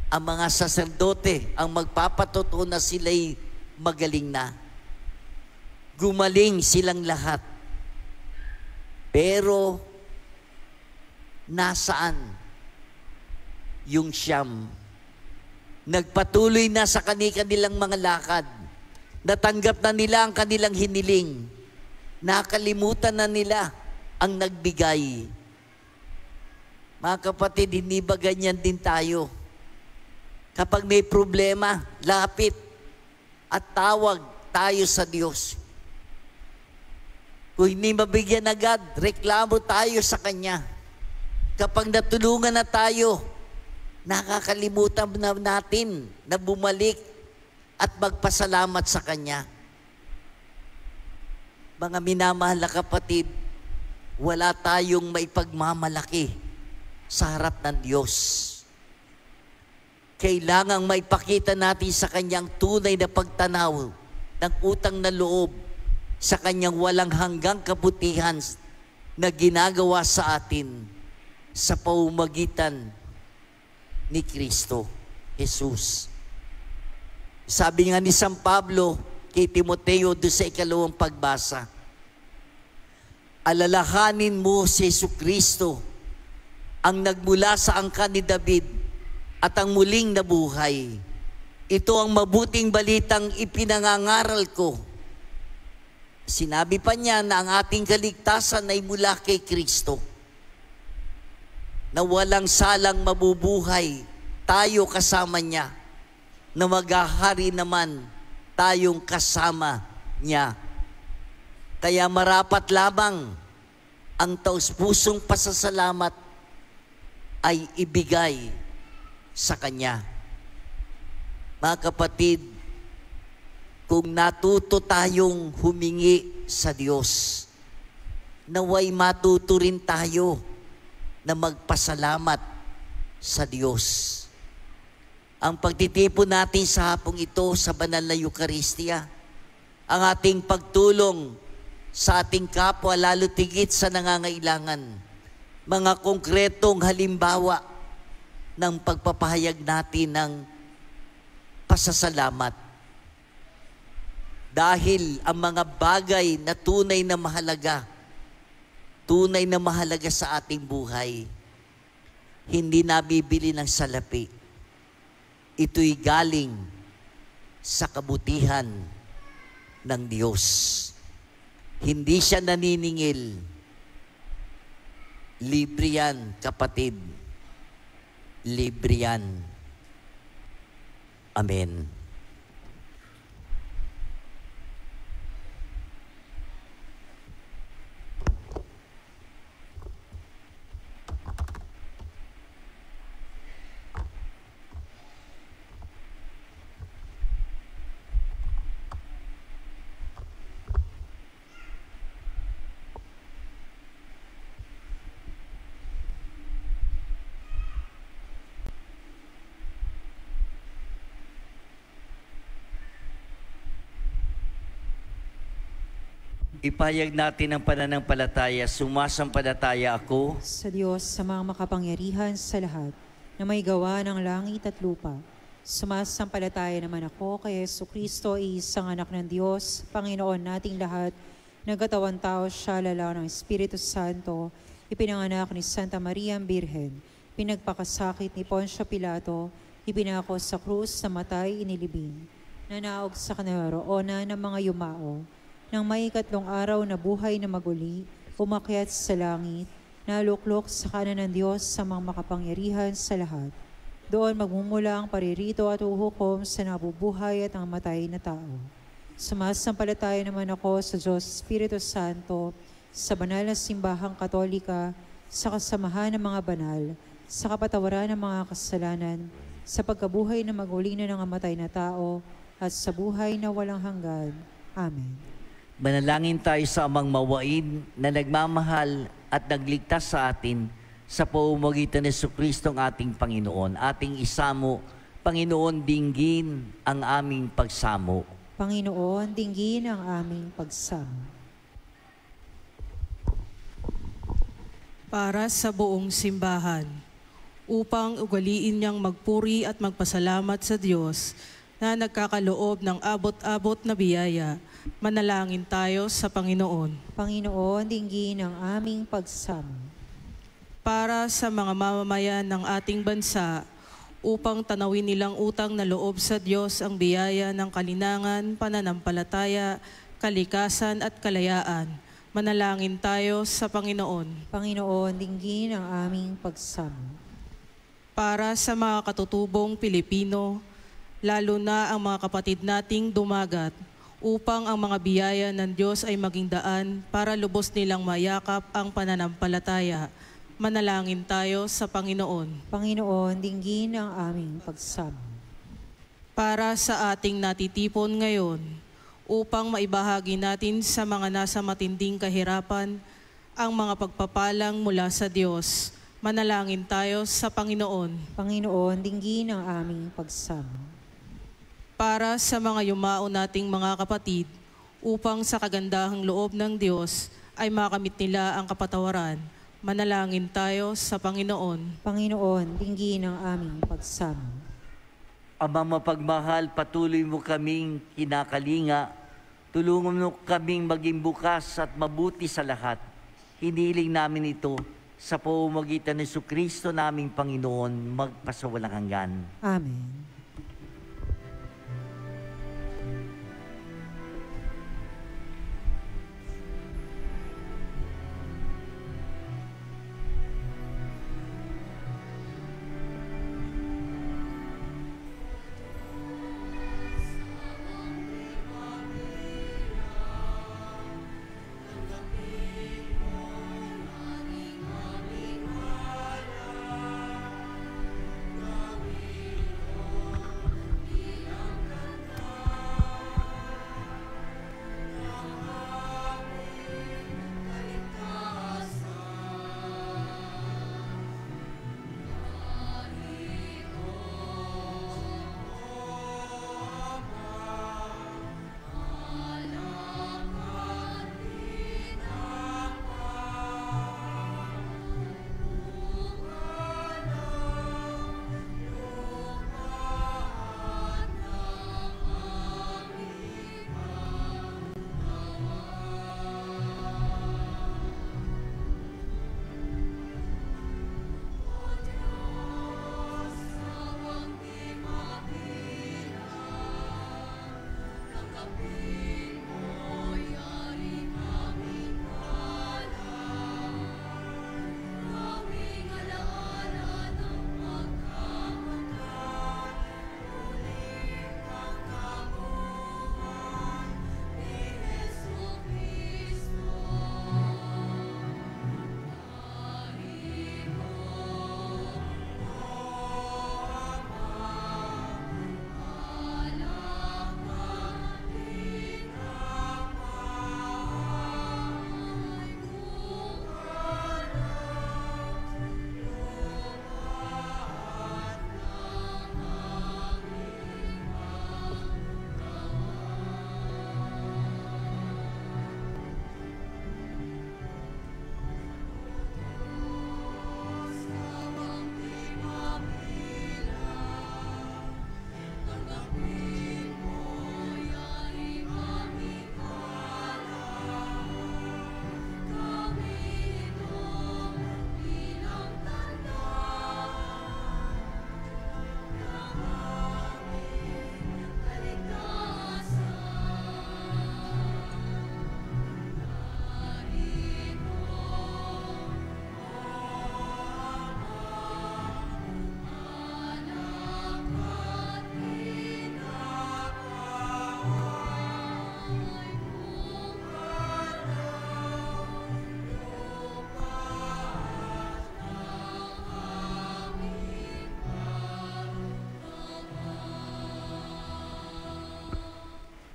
B: ang mga saserdote ang magpapatotoo na sila'y magaling na. Gumaling silang lahat. Pero nasaan yung siyam? Nagpatuloy na sa kanilang mga lakad. Natanggap na nila ang kanilang hiniling. Nakalimutan na nila ang nagbigay. Mga kapatid, hindi ba ganyan din tayo? Kapag may problema, lapit at tawag tayo sa Diyos. Kung hindi mabigyan agad, reklamo tayo sa Kanya. Kapag natulungan na tayo, nakakalimutan na natin na bumalik at magpasalamat sa Kanya. Mga minamahal na kapatid, wala tayong maipagmamalaki sa harap ng Diyos. Kailangang maipakita natin sa Kanyang tunay na pagtanaw ng utang na loob sa Kanyang walang hanggang kabutihan na ginagawa sa atin sa pamamagitan ni Kristo Jesus. Sabi nga ni San Pablo kay Timoteo doon sa 2 pagbasa, alalahanin mo si Jesucristo, ang nagmula sa angkan ni David at ang muling nabuhay. Ito ang mabuting balitang ipinangangaral ko. Sinabi pa niya na ang ating kaligtasan ay mula kay Kristo, na walang salang mabubuhay tayo kasama niya, na maghahari naman tayong kasama niya. Kaya marapat lamang ang taus-pusong pasasalamat ay ibigay sa Kanya. Mga kapatid, kung natuto tayong humingi sa Diyos, naway matuto rin tayo na magpasalamat sa Diyos. ang pagtitipon natin sa hapong ito sa banal na Eucharistia, ang ating pagtulong sa ating kapwa, lalo tigit sa nangangailangan, mga konkretong halimbawa ng pagpapahayag natin ng pasasalamat. Dahil ang mga bagay na tunay na mahalaga sa ating buhay, hindi nabibili ng salapi. Ito'y galing sa kabutihan ng Diyos. Hindi siya naniningil. Libre yan, kapatid. Libre yan. Amen. Ipahayag natin ang pananampalataya. Sumasampalataya ako
A: Sa Diyos, sa mga makapangyarihan sa lahat, na may gawa ng langit at lupa. Sumasampalataya naman ako kay Jesucristo, isang anak ng Diyos, Panginoon nating lahat, nagkatawang tao siya, lalaw ng Espiritu Santo, ipinanganak ni Santa Maria ang Birhen, pinagpakasakit ni Poncio Pilato, ipinako sa krus, namatay, inilibing, nanaog sa kanaroonan ng mga yumao, nang may ikatlong araw na buhay na maguli, umakyat sa langit, naluklok sa kanan ng Diyos sa mga makapangyarihan sa lahat. Doon magmumula ang paririto at uhukom sa nabubuhay at ang matay na tao. Sumasampalataya naman ako sa Diyos Espiritu Santo, sa banal na simbahang katolika, sa kasamahan ng mga banal, sa kapatawaran ng mga kasalanan, sa pagkabuhay na maguli na ng matay na tao, at sa buhay na walang hanggan. Amen.
B: Manalangin tayo sa Amang Mawain na nagmamahal at nagligtas sa atin sa pamamagitan ni Jesucristo ang ating Panginoon. Ating isamo, Panginoon, dinggin ang aming pagsamo.
A: Panginoon, dinggin ang aming pagsamo.
F: Para sa buong simbahan, upang ugaliin niyang magpuri at magpasalamat sa Diyos na nagkakaloob ng abot-abot na biyaya, manalangin tayo sa Panginoon.
A: Panginoon, dinggin ang aming pagsamo.
F: Para sa mga mamamayan ng ating bansa, upang tanawin nilang utang na loob sa Diyos ang biyaya ng kalinangan, pananampalataya, kalikasan at kalayaan, manalangin tayo sa Panginoon.
A: Panginoon, dinggin ang aming pagsamo.
F: Para sa mga katutubong Pilipino, lalo na ang mga kapatid nating dumagat, upang ang mga biyaya ng Diyos ay maging daan para lubos nilang mayakap ang pananampalataya. Manalangin tayo sa Panginoon.
A: Panginoon, dinggin ang aming pagsamo.
F: Para sa ating natitipon ngayon, upang maibahagi natin sa mga nasa matinding kahirapan ang mga pagpapalang mula sa Diyos, manalangin tayo sa Panginoon.
A: Panginoon, dinggin ang aming pagsamo.
F: Para sa mga yumao nating mga kapatid, upang sa kagandahang loob ng Diyos ay makamit nila ang kapatawaran, manalangin tayo sa Panginoon.
A: Panginoon, dinggin ang aming pagsamo.
B: Ama mapagmahal, patuloy mo kaming kinakalinga. Tulungan mo kaming maging bukas at mabuti sa lahat. Hiniling namin ito sa pamamagitan ni Jesucristo naming Panginoon, magpasawalang hanggan.
A: Amen.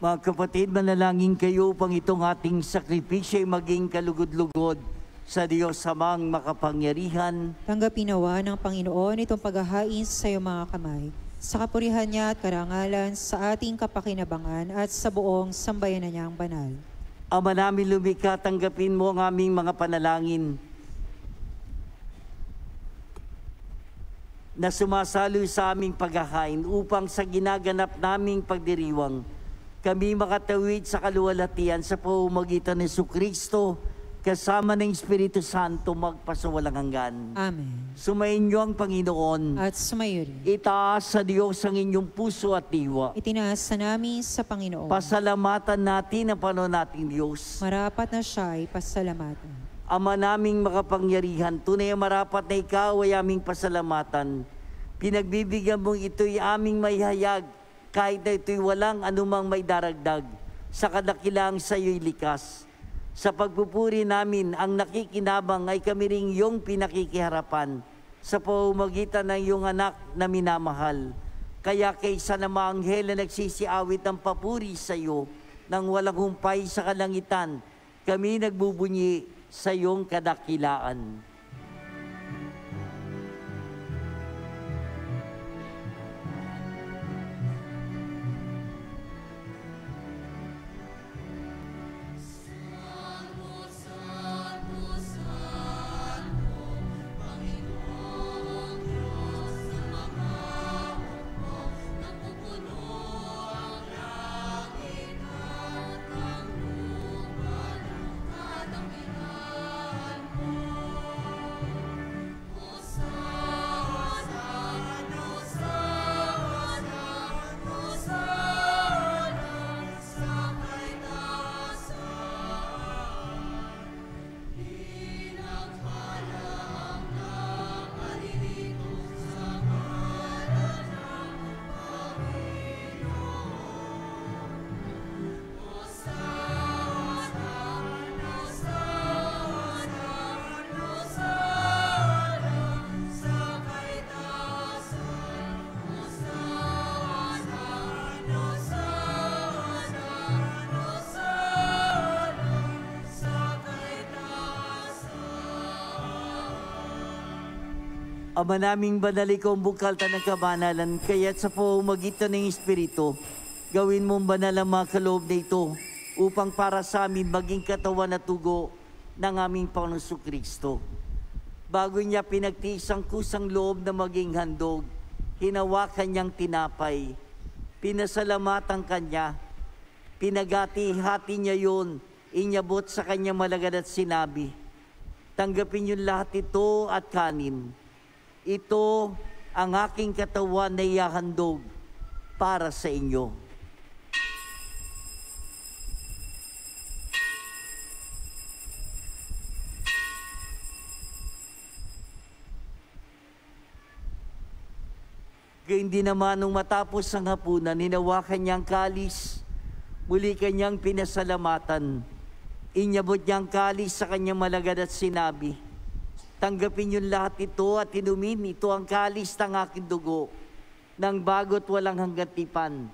B: Mga kapatid, manalangin kayo upang itong ating sakripisyo ay maging kalugod-lugod sa Diyos Amang makapangyarihan.
A: Tanggapin nawa ng Panginoon itong paghahain sa iyong mga kamay, sa kapurihan niya at karangalan, sa ating kapakinabangan at sa buong sambayanan niyang banal.
B: Ama namin lumikha, tanggapin mo ang aming mga panalangin na sumasalo sa aming paghahain upang sa ginaganap naming pagdiriwang, kami makatawid sa kaluwalhatian sa pamamagitan ni Jesucristo, kasama ng Espiritu Santo magpasawalang hanggan.
A: Amen.
B: Sumayin niyo ang Panginoon.
A: At sumayo rin.
B: Itaas sa Diyos ang inyong puso at diwa.
A: Itinaas na namin sa Panginoon.
B: Pasalamatan natin ang Panginoon nating Diyos.
A: Marapat na siya ay pasalamatan.
B: Ama naming makapangyarihan, tunay ang marapat na ikaw ay aming pasalamatan. Pinagbibigyan mong ito'y aming maihayag, kahit na ito'y walang anumang may daragdag, sa kadakilang sa iyo'y likas. Sa pagpupuri namin, ang nakikinabang ay kami ring iyong pinakikiharapan sa pamamagitan ng iyong anak na minamahal. Kaya kaysa na mga anghel na nagsisiawit ng papuri sa iyo nang walang humpay sa kalangitan, kami nagbubunyi sa iyong kadakilaan. Ama naming banal, ikaw ang bukalta ng kabanalan, kaya't sa pamamagitan ng Espiritu, gawin mong banal ang mga kaloob na ito upang para sa amin maging katawan at tugo ng aming Panginoong Jesucristo. Bago niya pinagtiis ang kusang loob na maging handog, hinawakan niyang tinapay, pinasalamatan kanya, pinagati-hati niya yun, inyabot sa kanya malagad at sinabi, tanggapin niyo lahat ito at kanin. Ito ang aking katawan na ihahandog para sa inyo. Gayun din naman nung matapos ang hapunan, hinawakan niyang kalis, muli kanyang pinasalamatan. Inyabot niyang kalis sa kanyang malagad at sinabi, tanggapin niyo lahat ito at inumin, ito ang kalis ng aking dugo, ng bago't walang hanggang tipan.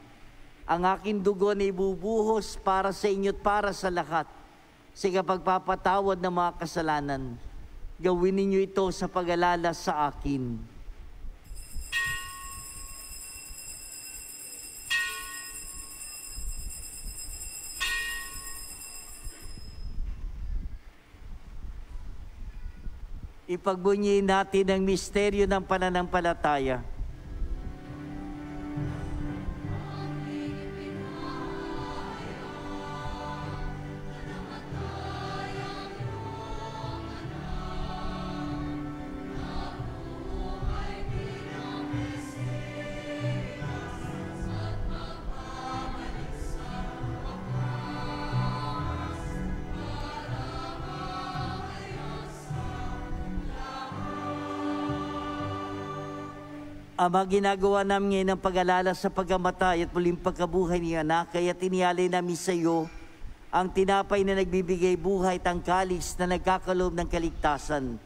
B: Ang aking dugo na ibubuhos para sa inyo at para sa lahat, sa kapagpapatawad ng mga kasalanan. Gawin ninyo ito sa pag-alala sa akin. Ipagbunyiin natin ang misteryo ng pananampalataya. Ama, ginagawa namin ngayon ang pag-alala sa pagkamatay at muling pagkabuhay ni anak, kaya tinialay namin sa iyo ang tinapay na nagbibigay buhay at ang kalis na nagkakaloob ng kaligtasan.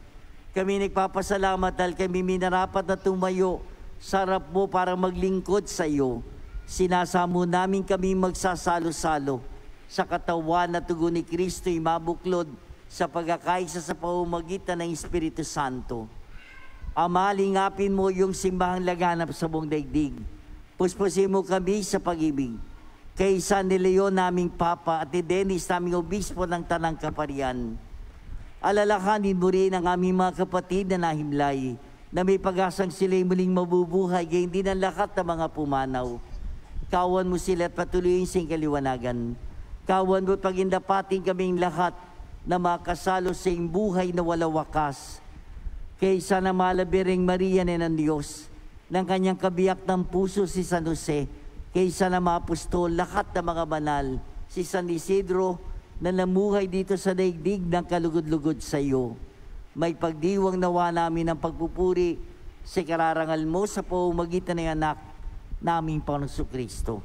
B: Kami nagpapasalamat dahil kami minarapat na tumayo sa harap mo para maglingkod sa iyo. Sinasamo namin kami magsasalo-salo sa katawan na tugo ni Kristo'y mabuklod sa pagkakaisa sa pamamagitan ng Espiritu Santo. Ama, lingapin mo yung simbahang laganap sa buong daigdig. Puspusin mo kami sa pag-ibig. Kay San Leon naming Papa at ni Dennis naming Obispo ng Tanang Kaparian. Alalahanin mo rin ang aming mga kapatid na nahimlay, na may pag-asang sila'y muling mabubuhay, gayon din ang lahat ng mga pumanaw. Kawan mo sila at patuloyin sa kaliwanagan. Kawan mo at pagindapatin kaming lahat na makasalo sa iyong buhay na walang wakas. Kaysa na malabiring Maria na ng Diyos, ng kanyang kabiyak ng puso si San Jose, kaysa na maapostol, lahat ng mga banal, si San Isidro, na namuhay dito sa daigdig ng kalugod-lugod sa iyo. May pagdiwang nawa namin ang pagpupuri sa kararangal mo sa pamamagitan ng anak naming Panginoong Kristo.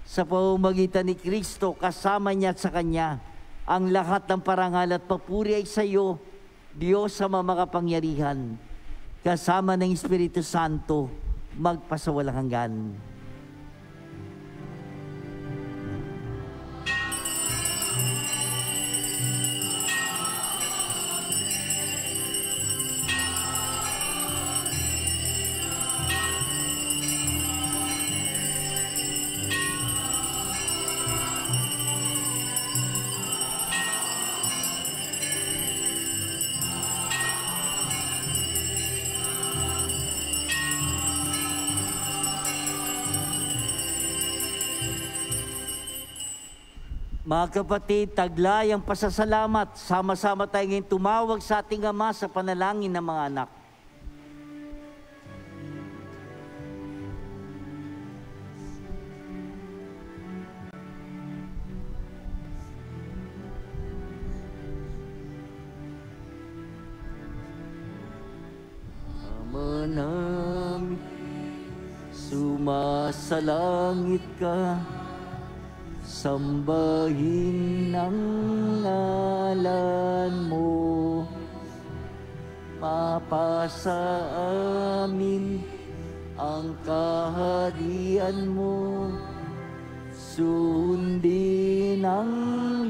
B: Sa pamamagitan ni Kristo, kasama niya at sa Kanya, ang lahat ng parangal at papuri ay sa iyo, Diyos sa makapangyarihan, kasama ng Espiritu Santo, magpasawalang hanggan. Mga kapatid, taglay ang pasasalamat. Sama-sama tayo ngayon tumawag sa ating Ama sa panalangin ng mga anak. Ama namin, sumasalangit ka, sambahin ang ngalan mo, mapasa amin ang kaharian mo, sundin ang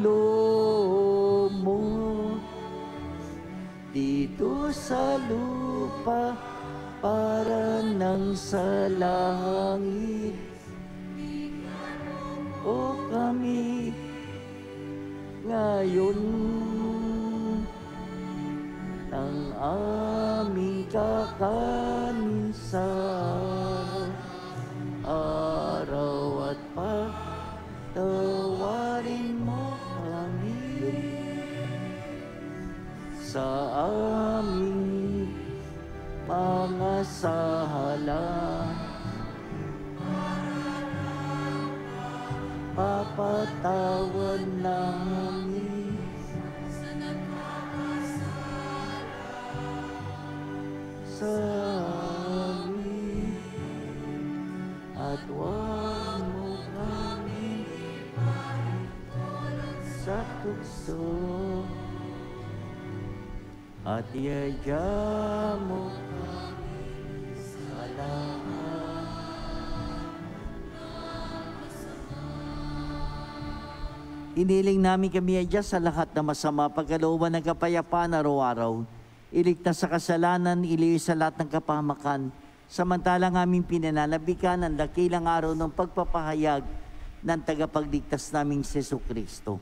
B: loob mo, dito sa lupa para nang sa langit. O kami ngayon ng aming kakanin sa araw at patawarin mo kami sa aming mga sala. Papatawad namin sa amin. at huwag mo kami sa tukso, at iadya mo kami sa lahat. Iniling namin kami adya sa lahat na masama, pagkalooban ng kapayapaan araw-araw, iligtas sa kasalanan, iliyo sa lahat ng kapahamakan, samantalang aming pinananabikan ang dakilang araw ng pagpapahayag ng tagapagligtas naming si Jesucristo.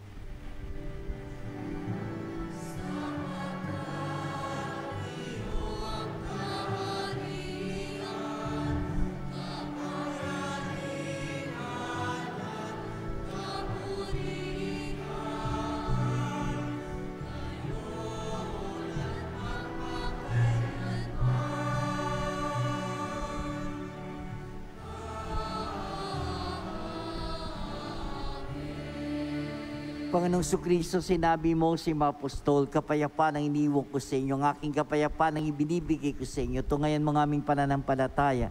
B: Panginoong Jesucristo, sinabi mo si mga apostol, kapayapaan ang iniwan ko sa inyo, ang aking kapayapaan ang ibinibigay ko sa inyo. Tungayan mo ang aming pananampalataya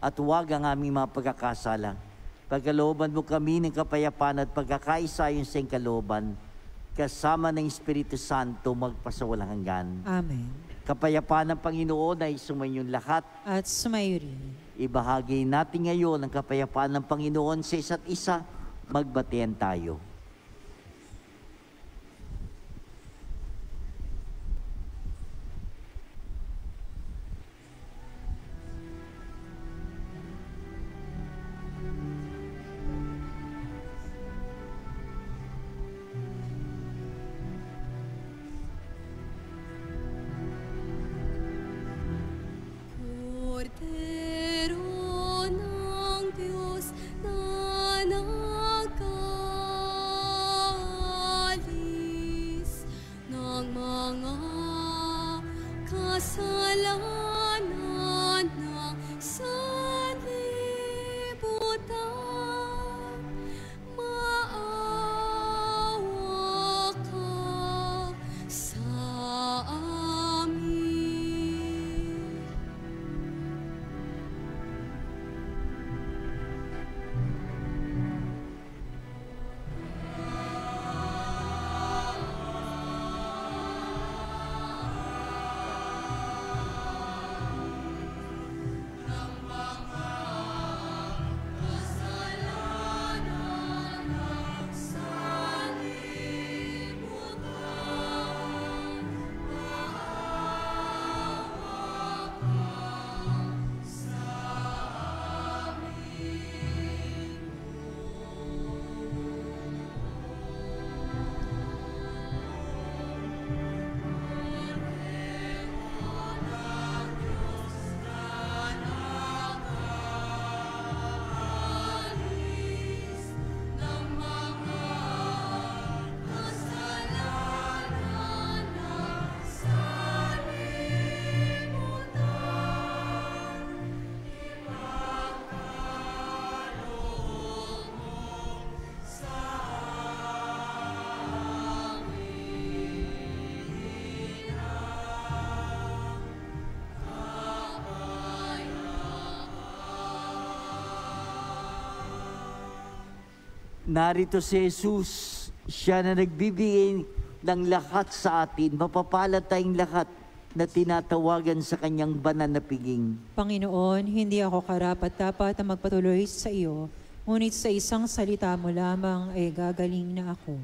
B: at huwag ang aming mga pagkakasala. Pagkalooban mo kami ng kapayapaan at pagkakaisa ayon sa iyong kalooban, kasama ng Espiritu Santo magpasawalang hanggan.
A: Amen.
B: Kapayapaan ng Panginoon ay sumainyong lahat.
A: At sumayo rin.
B: Ibahagi natin ngayon ang kapayapaan ng Panginoon sa isa't isa. Magbatian tayo.
C: Cordero ng Diyos na nag-aalis ng mga kasalanan ng sanlibutan, maawa ka sa amin.
B: Narito si Jesus, siya na nagbibigay ng lahat sa atin. Mapapalad tayong lahat na tinatawagan sa kanyang banal na piging.
A: Panginoon, hindi ako karapat-dapat na magpatuloy sa iyo, ngunit sa isang salita mo lamang ay gagaling na ako.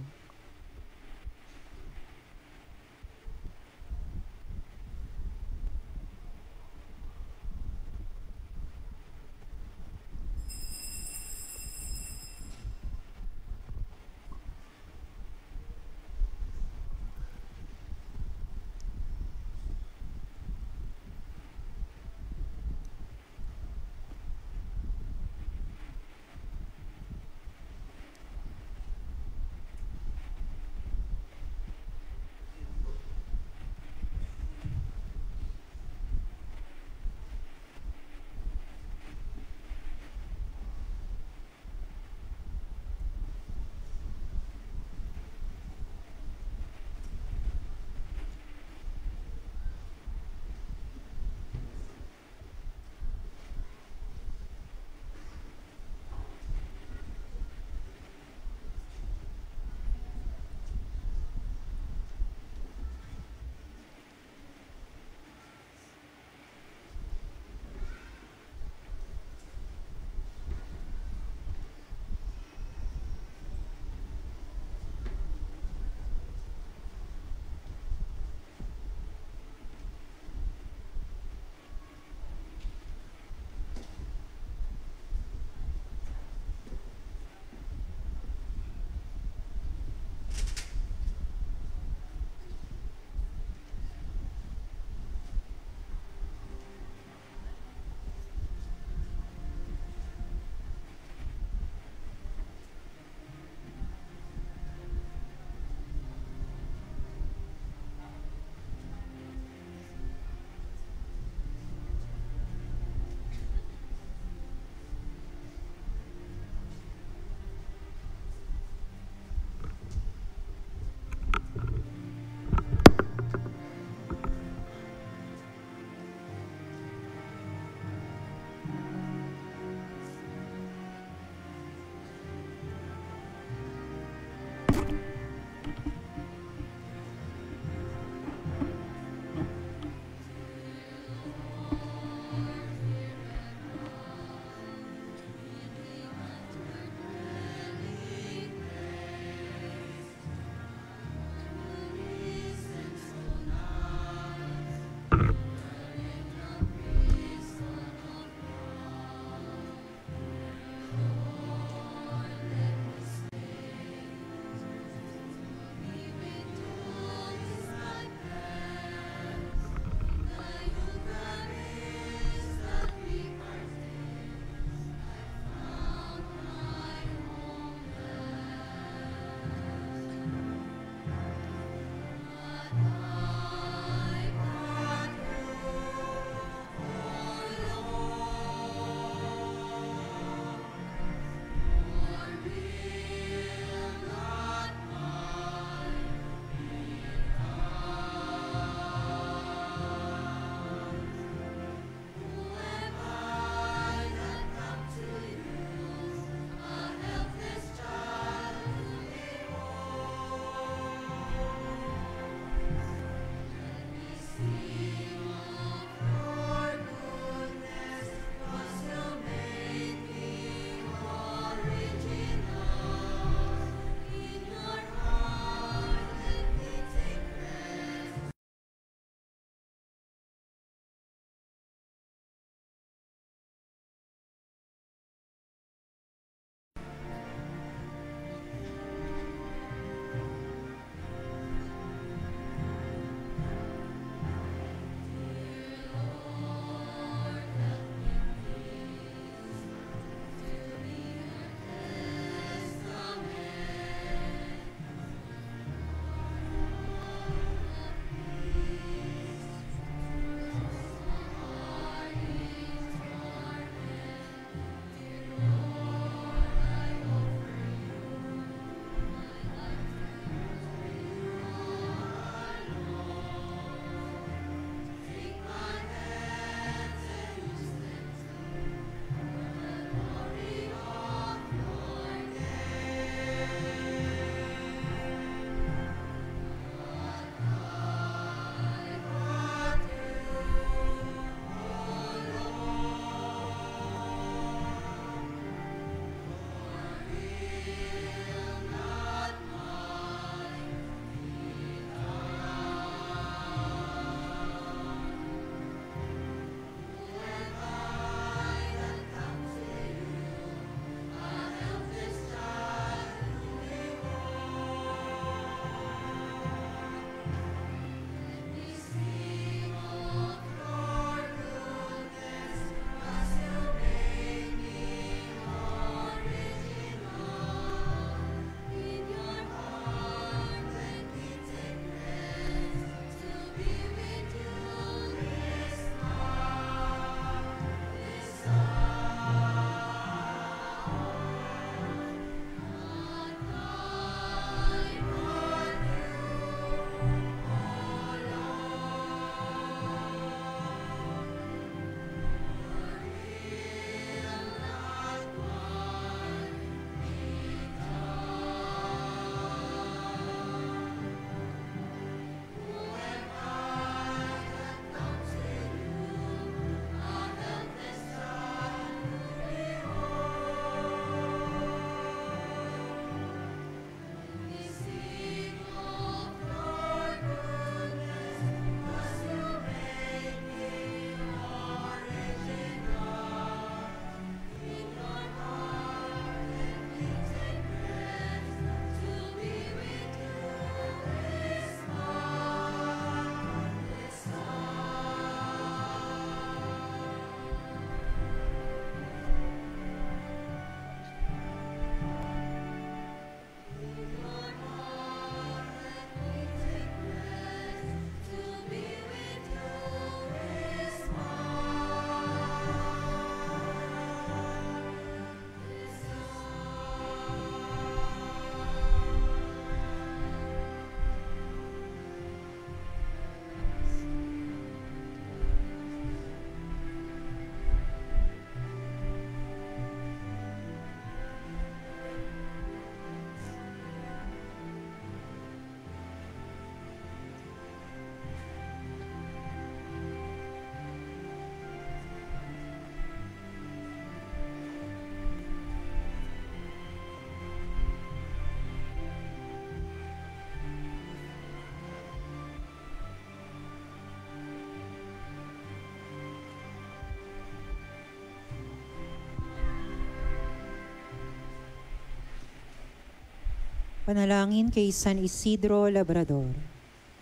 A: Panalangin kay San Isidro Labrador.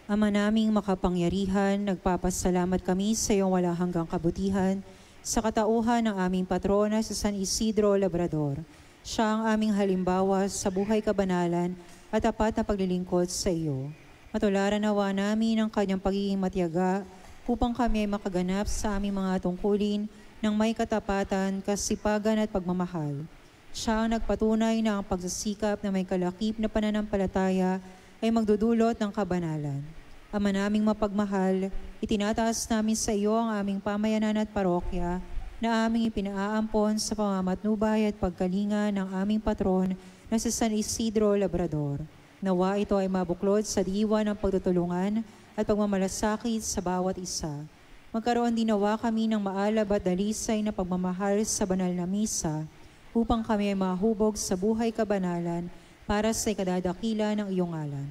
A: Ama naming makapangyarihan, nagpapasalamat kami sa iyong walang hanggang kabutihan sa katauhan ng aming patrona sa San Isidro Labrador. Siya ang aming halimbawa sa buhay kabanalan at tapat na paglilingkod sa iyo. Matularan nawa namin ang kanyang pagiging matiyaga upang kami ay makaganap sa aming mga tungkulin ng may katapatan, kasipagan at pagmamahal. Siya ang nagpatunay na ang pagsasikap na may kalakip na pananampalataya ay magdudulot ng kabanalan. Ama naming mapagmahal, itinataas namin sa iyo ang aming pamayanan at parokya na aming ipinaampon sa pamamatnubay at pagkalinga ng aming patron na si San Isidro Labrador. Nawa ito ay mabuklod sa diwa ng pagtutulungan at pagmamalasakit sa bawat isa. Magkaroon din nawa kami ng maalab at dalisay na pagmamahal sa banal na misa upang kami ay mahubog sa buhay kabanalan para sa ikadadakila ng iyong ngalan.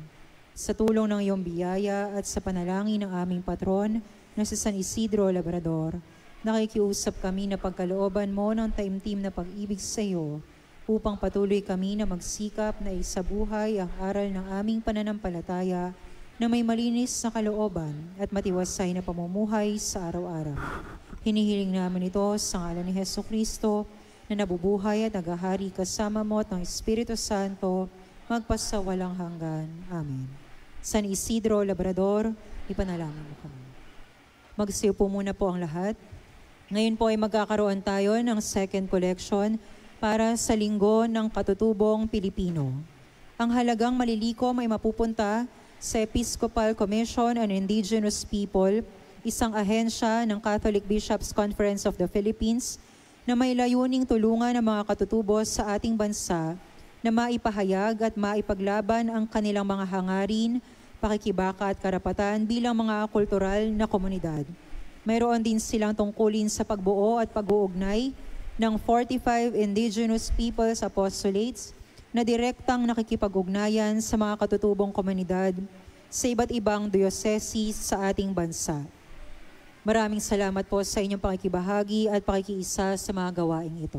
A: Sa tulong ng iyong biyaya at sa panalangin ng aming patron na si San Isidro Labrador, nakikiusap kami na pagkalooban mo ng taimtim na pag-ibig sa iyo upang patuloy kami na magsikap na isabuhay ang aral ng aming pananampalataya na may malinis na kalooban at matiwasay na pamumuhay sa araw-araw. Hinihiling namin ito sa ngalan ni Jesucristo na nabubuhay at naghahari kasama mo at ng Espiritu Santo, magpasawalang hanggan. Amen. San Isidro Labrador, ipanalangin mo kami. Magsiyo po muna po ang lahat. Ngayon po ay magkakaroon tayo ng second collection para sa Linggo ng Katutubong Pilipino. Ang halagang malilikom ay mapupunta sa Episcopal Commission on Indigenous People, isang ahensya ng Catholic Bishops' Conference of the Philippines na may layuning tulungan ang mga katutubo sa ating bansa na maipahayag at maipaglaban ang kanilang mga hangarin, pakikibaka at karapatan bilang mga kultural na komunidad. Mayroon din silang tungkulin sa pagbuo at pag-uugnay ng 45 Indigenous Peoples Apostolates na direktang nakikipag-ugnayan sa mga katutubong komunidad sa iba't ibang dioceses sa ating bansa. Maraming salamat po sa inyong pakikibahagi at pakikiisa sa mga gawaing ito.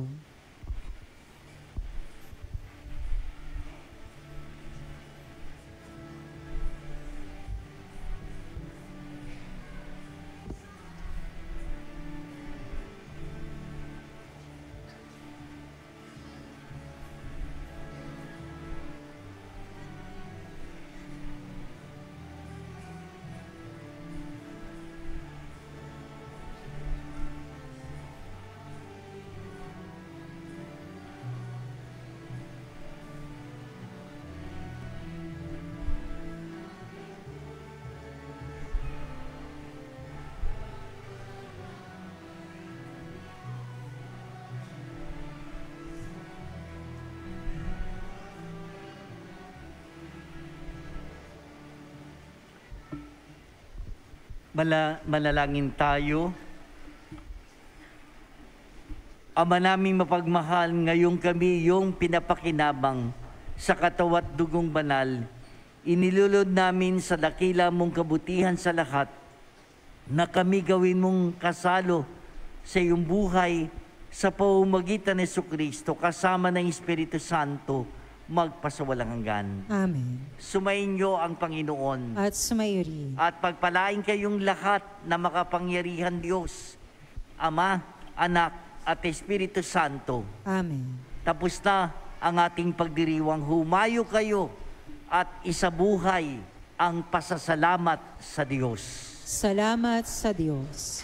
B: Manalangin tayo. Ama naming mapagmahal, ngayong kami yung pinapakinabang sa katawat dugong banal, inilulod namin sa dakila mong kabutihan sa lahat na kami gawin mong kasalo sa iyong buhay sa pamamagitan ni Jesucristo kasama ng Espiritu Santo magpasawalang hanggan.
A: Amen.
B: Sumainyo ang Panginoon.
A: At sumayo rin.
B: At pagpalain kayong lahat na makapangyarihan Diyos, Ama, Anak, at Espiritu Santo.
A: Amen.
B: Tapos na ang ating pagdiriwang. Humayo kayo at isabuhay ang pasasalamat sa Diyos.
A: Salamat sa Diyos.